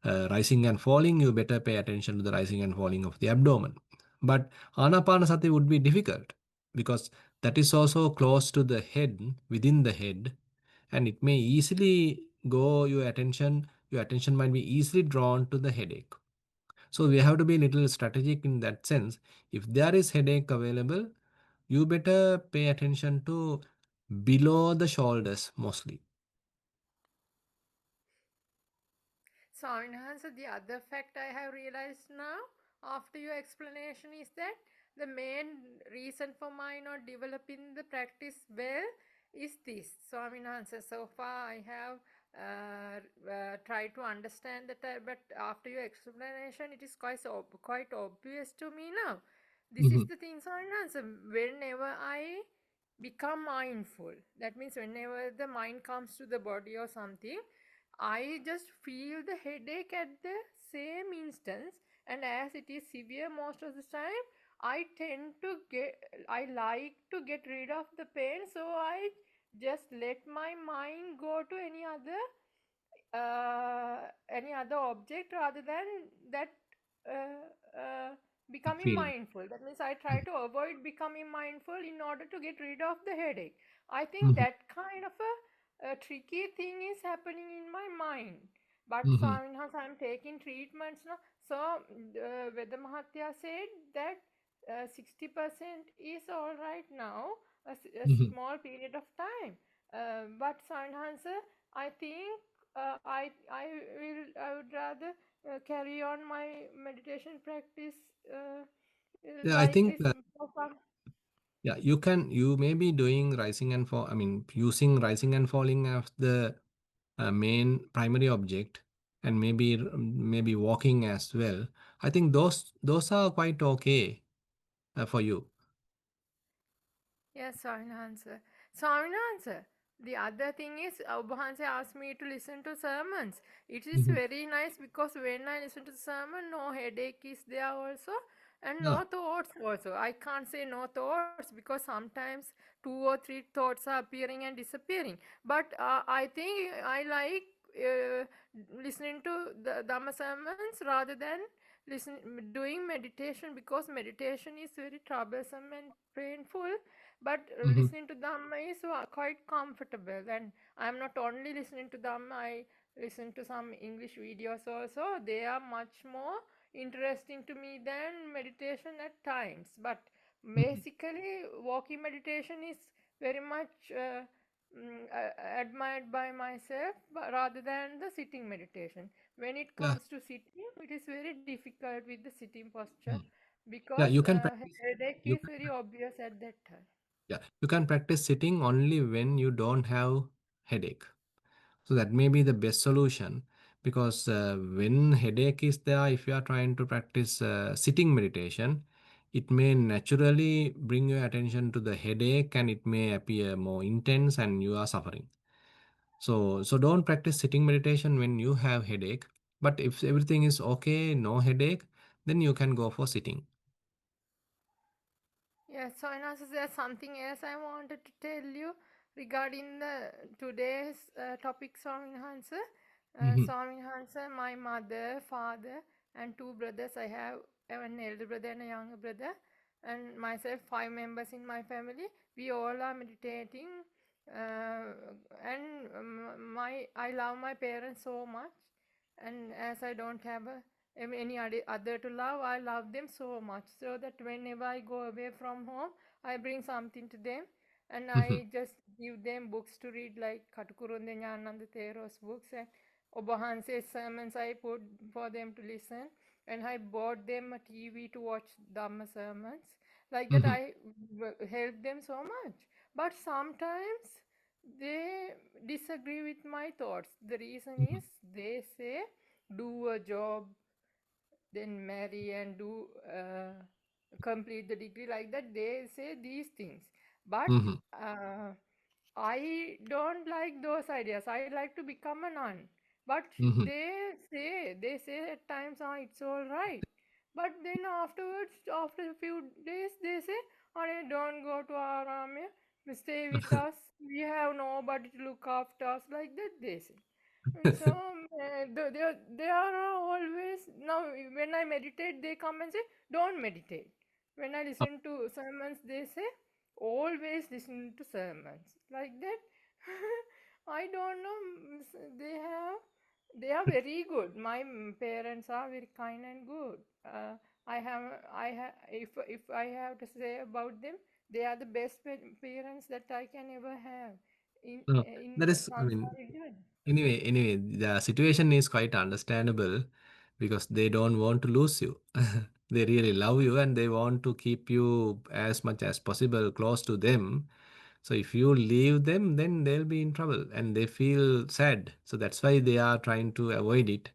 rising and falling, you better pay attention to the rising and falling of the abdomen. But anapanasati would be difficult because that is also close to the head, within the head, and it may easily go your attention might be easily drawn to the headache. So we have to be a little strategic in that sense. If there is headache available, you better pay attention to below the shoulders mostly. So, in answer, the other fact I have realized now after your explanation is that the main reason for my not developing the practice well is this. So, I mean, answer, so far I have tried to understand that, but after your explanation, it is quite obvious to me now. This is Mhm. the thing. So, I mean, answer, whenever I become mindful, that means whenever the mind comes to the body or something, I just feel the headache at the same instance, and as it is severe most of the time, I tend to I like to get rid of the pain, so I just let my mind go to any other object rather than that uh, uh, becoming Feeling. mindful. That means I try to avoid becoming mindful in order to get rid of the headache. I think Mhm. that kind of a tricky thing is happening in my mind. But so Mhm. I mean, as I'm taking treatments now, so Veda Mahatya said that 60% is all right now, a Mhm. small period of time. But Sandhansa, I think I would rather carry on my meditation practice Yeah, I like think this for some. yeah, you may be doing rising and fall. I mean, using rising and falling as the main primary object, and maybe walking as well. I think those are quite okay for you. Yes, Swami answer. Swami answer. The other thing is, Abhanse asked me to listen to sermons. It is Mhm. very nice because when I listen to sermon, no headache is there also, and Yeah. no thoughts also. I can't say no thoughts because sometimes two or three thoughts are appearing and disappearing. But I think I like listening to the Dhamma sermons rather than doing meditation, because meditation is very troublesome and painful, but Mhm. listening to Dhamma is quite comfortable. And I'm not only listening to Dhamma, I listen to some English videos also. They are much more interesting to me than meditation at times. But Mhm. basically, walking meditation is very much admired by myself, but rather than the sitting meditation. When it Yeah. comes to sitting, it is very difficult with the sitting posture Mhm. Yeah, because you can practice. headache You is can, very obvious at that time. yeah, you can practice sitting only when you don't have headache. So that may be the best solution because when headache is there, if you are trying to practice sitting meditation, it may naturally bring your attention to the headache and it may appear more intense and you are suffering. So don't practice sitting meditation when you have headache. But if everything is okay, no headache, then you can go for sitting. Yes, so and also there's something else I wanted to tell you regarding the today's topic, Swami Hansa. Mhm. Swami Hansa, my mother, father, and two brothers. I have an elder brother and a younger brother, and myself, five members in my family. We all are meditating, and my I love my parents so much, and as I don't have any other to love, I love them so much, so that whenever I go away from home, I bring something to them, and Mhm. I just give them books to read, like Katukurunde Nyananda Thero's books, and Obahanse's sermons I put for them to listen, and I bought them a TV to watch Dhamma sermons. Like that, Mhm. I help them so much. but sometimes they disagree with my thoughts. The reason Mhm. is they say do a job, then marry and do complete the degree, like that they say these things. But Mhm. uh, I don't like those ideas. I like to become a nun. But Mhm. they say at times, ah, it's all right. But then afterwards, after a few days, they say, oh, don't go to our army. Stay with us. We have nobody to look after us. Like that, they say. And so they are always now. When I meditate, they come and say, "Don't meditate." When I listen to sermons, they say, "Always listen to sermons." Like that, I don't know. They are very good. My parents are very kind and good. If I have to say about them, they are the best parents that I can ever have No, in that is, I mean, Sansari journey. anyway, the situation is quite understandable because they don't want to lose you. They really love you and they want to keep you as much as possible close to them. So if you leave them, then they'll be in trouble and they feel sad. So that's why they are trying to avoid it.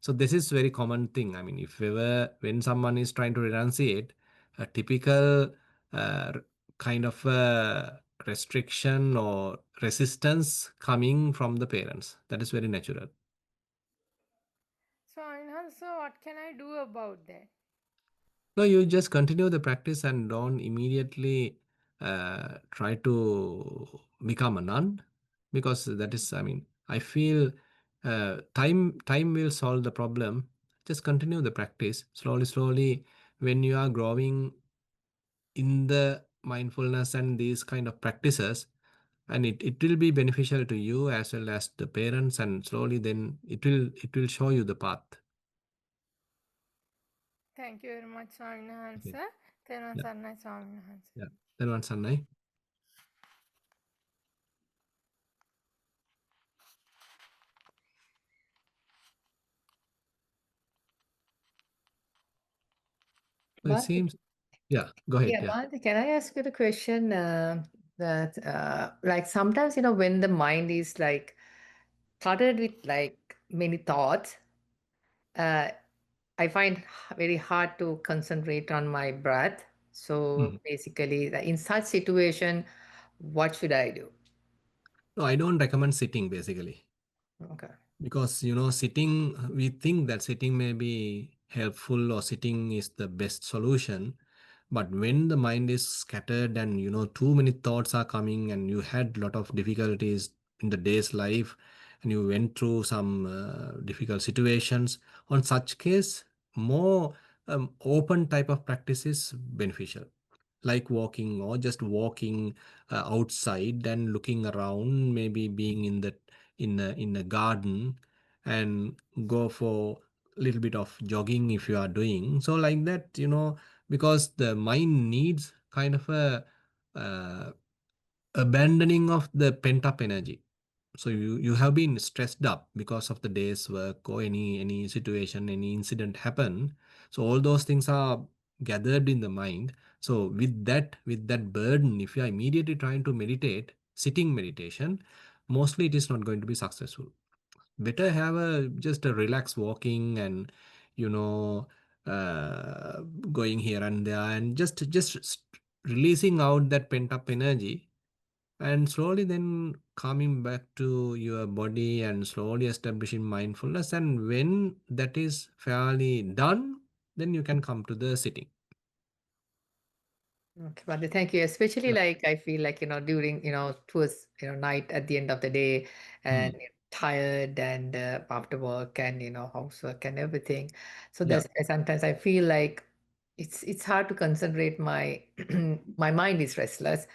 So this is very common thing. I mean, if ever when someone is trying to renunciate, a typical uh, kind of restriction or resistance coming from the parents. That is very natural. So, and so what can I do about that? No, you just continue the practice and don't immediately try to become a nun because that is, I mean, I feel time will solve the problem. Just continue the practice slowly, slowly. When you are growing in the mindfulness and these kind of practices, and it will be beneficial to you as well as the parents, and slowly then it will show you the path. Thank you very much, Swaminahan Okay. sir. Then Yeah. Sarnai Swaminahan sir. Yeah. Then one Sanai. So it Bhante, seems. Yeah, go ahead. yeah, Yeah. Bhante, can I ask you the question that, like, sometimes, when the mind is like cluttered with like many thoughts, uh, I find very hard to concentrate on my breath. So Mhm. basically, in such situation, what should I do? No, I don't recommend sitting basically Okay. because sitting, we think that sitting may be helpful or sitting is the best solution. But when the mind is scattered and too many thoughts are coming and you had a lot of difficulties in the day's life and you went through some difficult situations, on such case, more open type of practice is beneficial, like walking or just walking outside and looking around, maybe being in a garden and go for a little bit of jogging if you are doing so, like that, because the mind needs kind of a uh, abandoning of the pent up energy. So you have been stressed up because of the day's work or any situation, any incident happen. So all those things are gathered in the mind. So with that burden, if you are immediately trying to meditate, sitting meditation, mostly it is not going to be successful. Better have a just a relaxed walking and you know uh, going here and there and just releasing out that pent up energy and slowly then coming back to your body and slowly establishing mindfulness, and when that is fairly done, then you can come to the sitting. Okay, Bhante, thank you. Especially Yeah. like I feel like, during, towards, night at the end of the day and Mm. tired and after work and, housework and everything. So Yeah. sometimes I feel like it's hard to concentrate. My my mind is restless.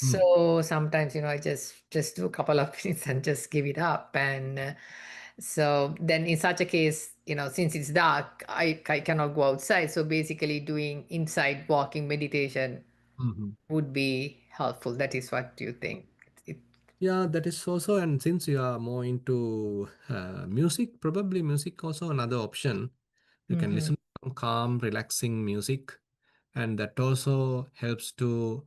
Mm. So sometimes, I just do a couple of minutes and just give it up. And so then in such a case, since it's dark, I cannot go outside. So basically doing inside walking meditation Mhm. would be helpful. That is what you think. It, Yeah, that is also, and since you are more into music, probably music also another option. You can Mhm. listen to calm, relaxing music, and that also helps to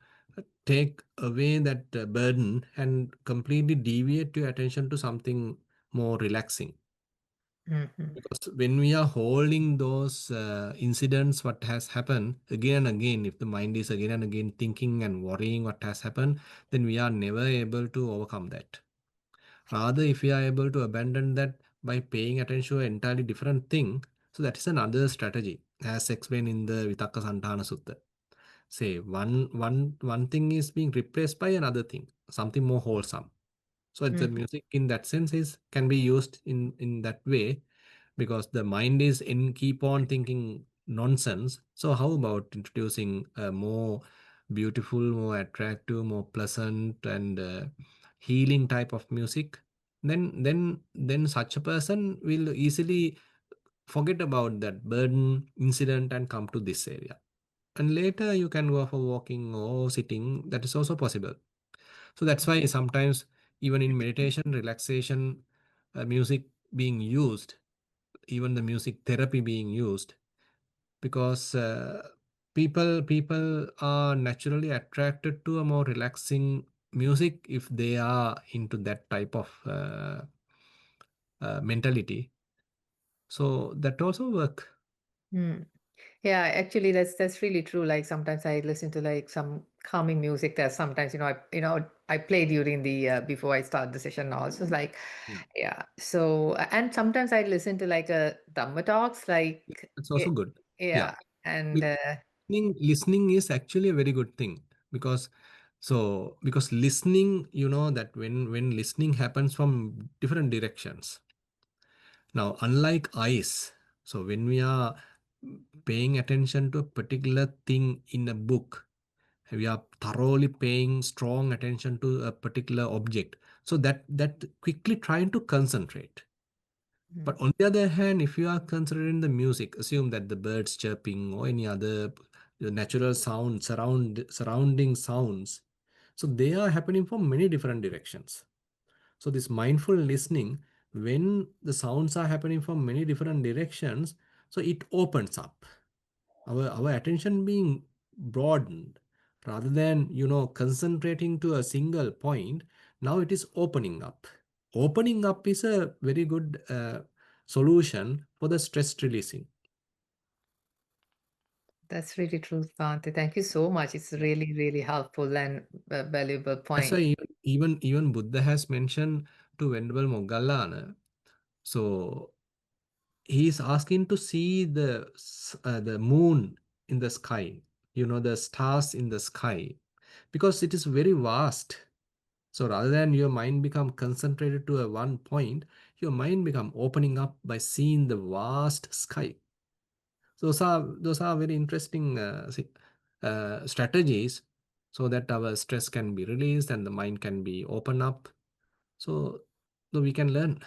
take away that burden and completely deviate your attention to something more relaxing. Mm-hmm. Because when we are holding those incidents, what has happened again and again, if the mind is again and again thinking and worrying what has happened, then we are never able to overcome that. Rather, if we are able to abandon that by paying attention to an entirely different thing, so that is another strategy, as explained in the Vitakka Santana Sutta. Say one thing is being replaced by another thing, something more wholesome. So the Mm-hmm. music in that sense is can be used in that way, because the mind is in keep on thinking nonsense. So how about introducing a more beautiful, more attractive, more pleasant and healing type of music? Then such a person will easily forget about that burden incident and come to this area. And later you can go for walking or sitting. That is also possible. So that's why sometimes even in meditation, relaxation, music being used, even the music therapy being used, because people are naturally attracted to a more relaxing music if they are into that type of mentality. So that also work. Mm. Yeah, actually, that's really true. Like sometimes I listen to like some calming music that sometimes I play during the before I start the session. Also, it's like Yeah, yeah. So and sometimes I listen to like a Dhamma talks, like it's also good. Yeah. yeah, and Listening is actually a very good thing, because because listening, you know that when listening happens from different directions. Now, unlike eyes, so when we are paying attention to a particular thing in a book, we are thoroughly paying strong attention to a particular object, so that quickly trying to concentrate. mm, But on the other hand, if you are considering the music, assume that the birds chirping or any other natural sound, surrounding sounds, so they are happening from many different directions. So this mindful listening, when the sounds are happening from many different directions, so it opens up. Our attention being broadened, rather than concentrating to a single point, now it is opening up. Opening up is a very good solution for the stress releasing. that's really true, Bhante. Thank you so much. It's really really helpful and valuable That's point. why even Buddha has mentioned to Venerable Moggallana. So he is asking to see the moon in the sky, the stars in the sky, because it is very vast. So rather than your mind become concentrated to a one point, your mind become opening up by seeing the vast sky. Those are very interesting strategies, so that our stress can be released and the mind can be open up. So, so we can learn.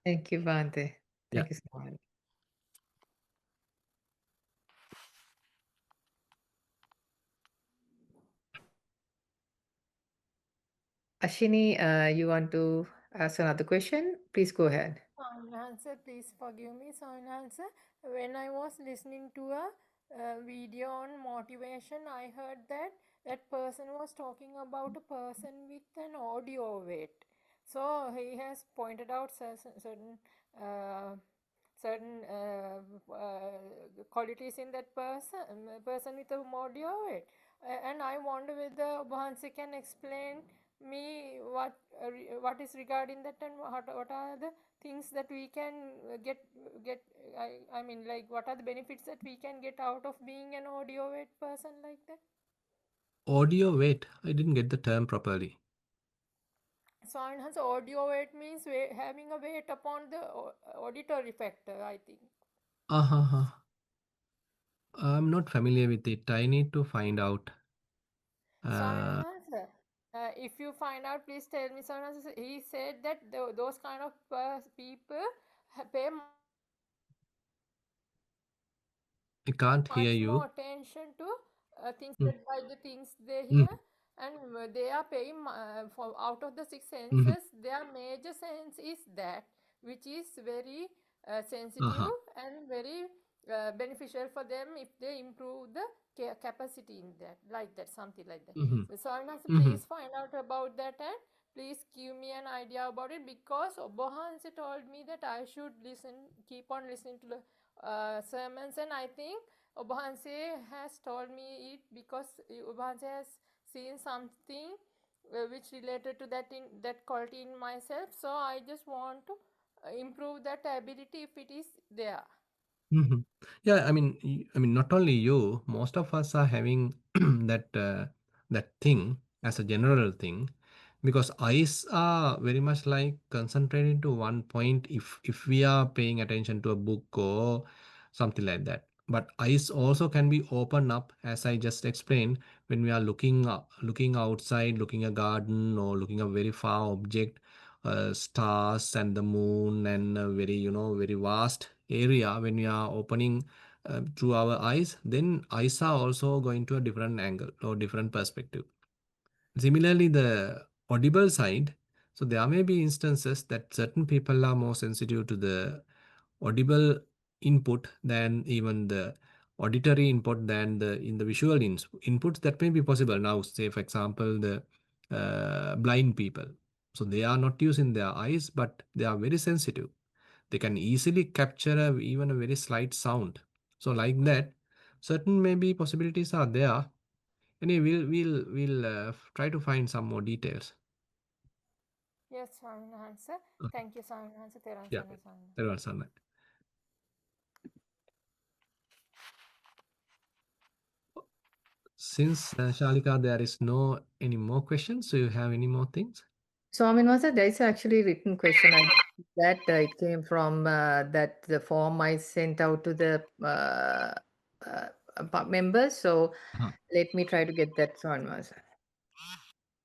Thank you, Bhante. Yeah. Thank you so much. Ashini, you want to ask another question? Please go ahead. Answer, please forgive me. So, answer. When I was listening to a video on motivation, I heard that that person was talking about a person with an audio weight. So he has pointed out uh, certain qualities in that person with a audio weight. And I wonder whether Bhansi can explain me what is regarding that, and what are the things that we can get I mean, like, what are the benefits that we can get out of being an audio weight person like that. Audio, wait, I didn't get the term properly. So enhance audio weight means having a weight upon the auditory factor, I think. Uh-huh. I'm not familiar with it. I need to find out. So Uh, enhance, if you find out, please tell me. So enhance, he said that those kind of people pay much more attention to things that by the things I can't they hear hear, you. and Mm, they are paying mm, for out of the six senses, their major sense mhm. is that, which is very sensitive and very beneficial for them if they improve the capacity in that, like that, something like that. Mm-hmm. So Swaminathan, Mm-hmm. please find out about that and please give me an idea about it, because Obahanse told me that I should keep on listening to the sermons, and I think Obahanse has told me it because Obahanse has seen something which related to that quality in myself. So I just want to improve that ability if it is there. Mm-hmm. Yeah, I mean, I mean, not only you, most of us are having that thing as a general thing, because eyes are very much like concentrated to one point. If we are paying attention to a book or something like that, but eyes also can be opened up, as I just explained, when we are looking outside, looking a garden or looking a very far object, stars and the moon and a very very vast area. When we are opening through our eyes, then eyes are also going to a different angle or different perspective. Similarly, the audible side, so there may be instances that certain people are more sensitive to the audible input than even the auditory input than the in the visual inputs. That may be possible. Now, say for example, the blind people. So they are not using their eyes, but they are very sensitive. They can easily capture even a very slight sound. So like that, certain maybe possibilities are there. Anyway, we'll try to find some more details. Yes, Swaminathan. Okay. Thank you, Swaminathan. Theran Yeah, Sana Swaminathan. that was on. Since Shalika, there is no any more questions. So you have any more things? So, there is actually a written question. I that it came from that the form I sent out to the members. So, Uh-huh. let me try to get that, Swaminathan.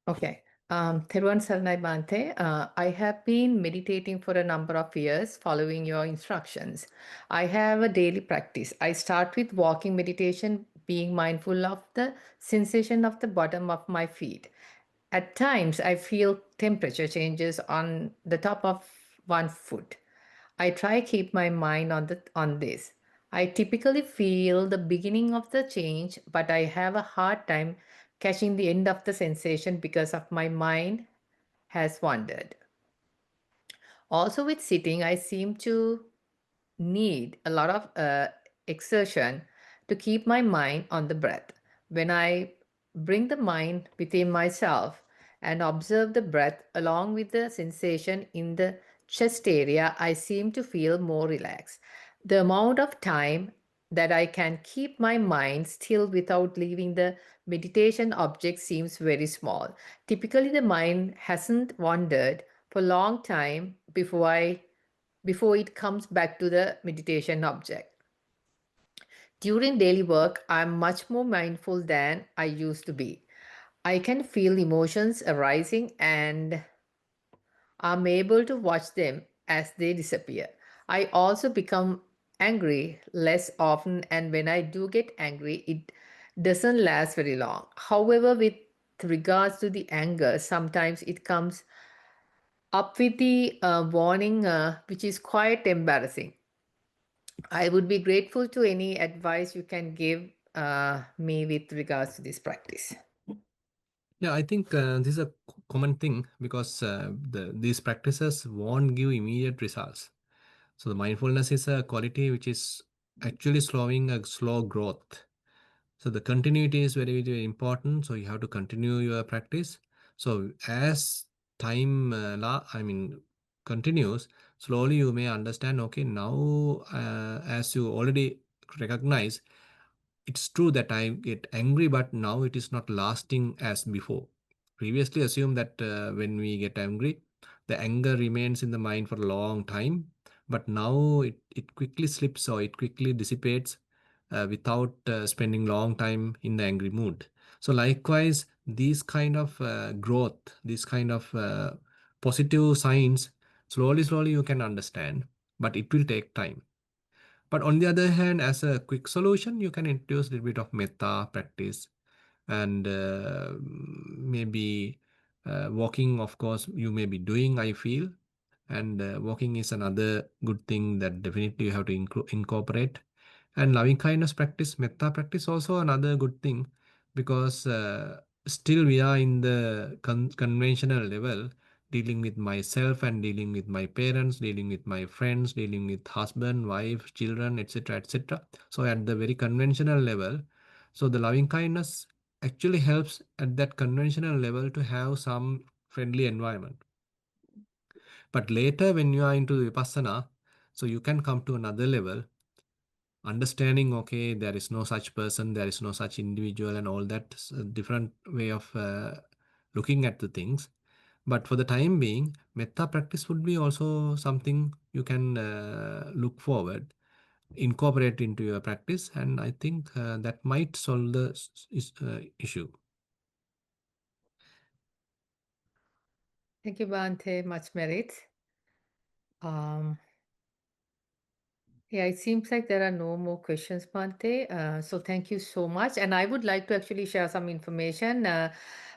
Okay. Theruvan Saranai Bhante, I have been meditating for a number of years following your instructions. I have a daily practice. I start with walking meditation, being mindful of the sensation of the bottom of my feet. At times, I feel temperature changes on the top of one foot. I try keep my mind on this. I typically feel the beginning of the change, but I have a hard time catching the end of the sensation because of my mind has wandered. Also, with sitting, I seem to need a lot of exertion to keep my mind on the breath. When I bring the mind within myself and observe the breath along with the sensation in the chest area, I seem to feel more relaxed. The amount of time that I can keep my mind still without leaving the meditation object seems very small. Typically, the mind hasn't wandered for a long time before it comes back to the meditation object. During daily work, I'm much more mindful than I used to be. I can feel emotions arising and I'm able to watch them as they disappear. I also become angry less often, and when I do get angry, it doesn't last very long. However, with regards to the anger, sometimes it comes up with the warning, which is quite embarrassing. I would be grateful to any advice you can give me with regards to this practice. Yeah, I think this is a common thing because these practices won't give immediate results. So the mindfulness is a quality which is actually slowing a slow growth. So the continuity is very, very important. So you have to continue your practice. So as time, I mean, continues, slowly you may understand. Okay, now as you already recognize, it's true that I get angry, but now it is not lasting as before. Previously, assume that when we get angry, the anger remains in the mind for a long time, but now it quickly slips or it quickly dissipates without spending long time in the angry mood. So likewise, these kind of growth, these kind of positive signs, slowly you can understand, but it will take time. But on the other hand, as a quick solution, you can introduce a little bit of metta practice and maybe walking, of course, you may be doing, I feel. And walking is another good thing that definitely you have to incorporate. And loving kindness practice, metta practice also another good thing, because still we are in the conventional level, dealing with myself and dealing with my parents, dealing with my friends, dealing with husband, wife, children, etc., etc. So at the very conventional level, so the loving kindness actually helps at that conventional level to have some friendly environment. But later when you are into vipassana, so you can come to another level, understanding, okay, there is no such person, there is no such individual, and all that different way of looking at the things. But for the time being, metta practice would be also something you can look forward, incorporate into your practice, and I think that might solve the issue. Thank you, Bante. Much merit. Um, Yeah, it seems like there are no more questions, Bante. So thank you so much. And I would like to actually share some information.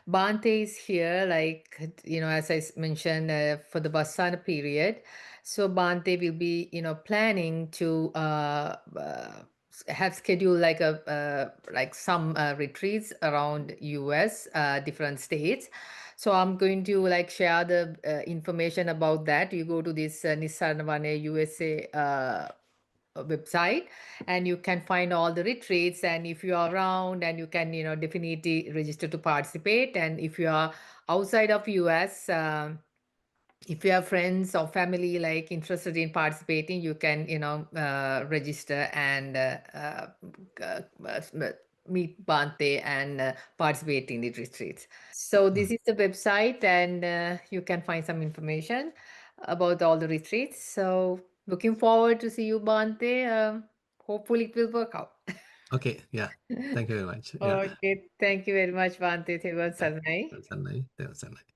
Bante is here, like, as I mentioned, for the Bassana period. So Bante will be, planning to have scheduled like some retreats around US, different states. So I'm going to like share the information about that. You go to this Nisarnavane USA website, and you can find all the retreats, and if you are around, and you can definitely register to participate. And if you are outside of US, if you have friends or family like interested in participating, you can register and meet Bante and participate in the retreats. So this Mm. is the website, and you can find some information about all the retreats. So looking forward to see you, Bante. Hopefully it will work out. Okay, yeah. Thank you very much. Yeah. Okay, thank you very much, Bante. It was Yeah. nice. That's a nice. That's a nice.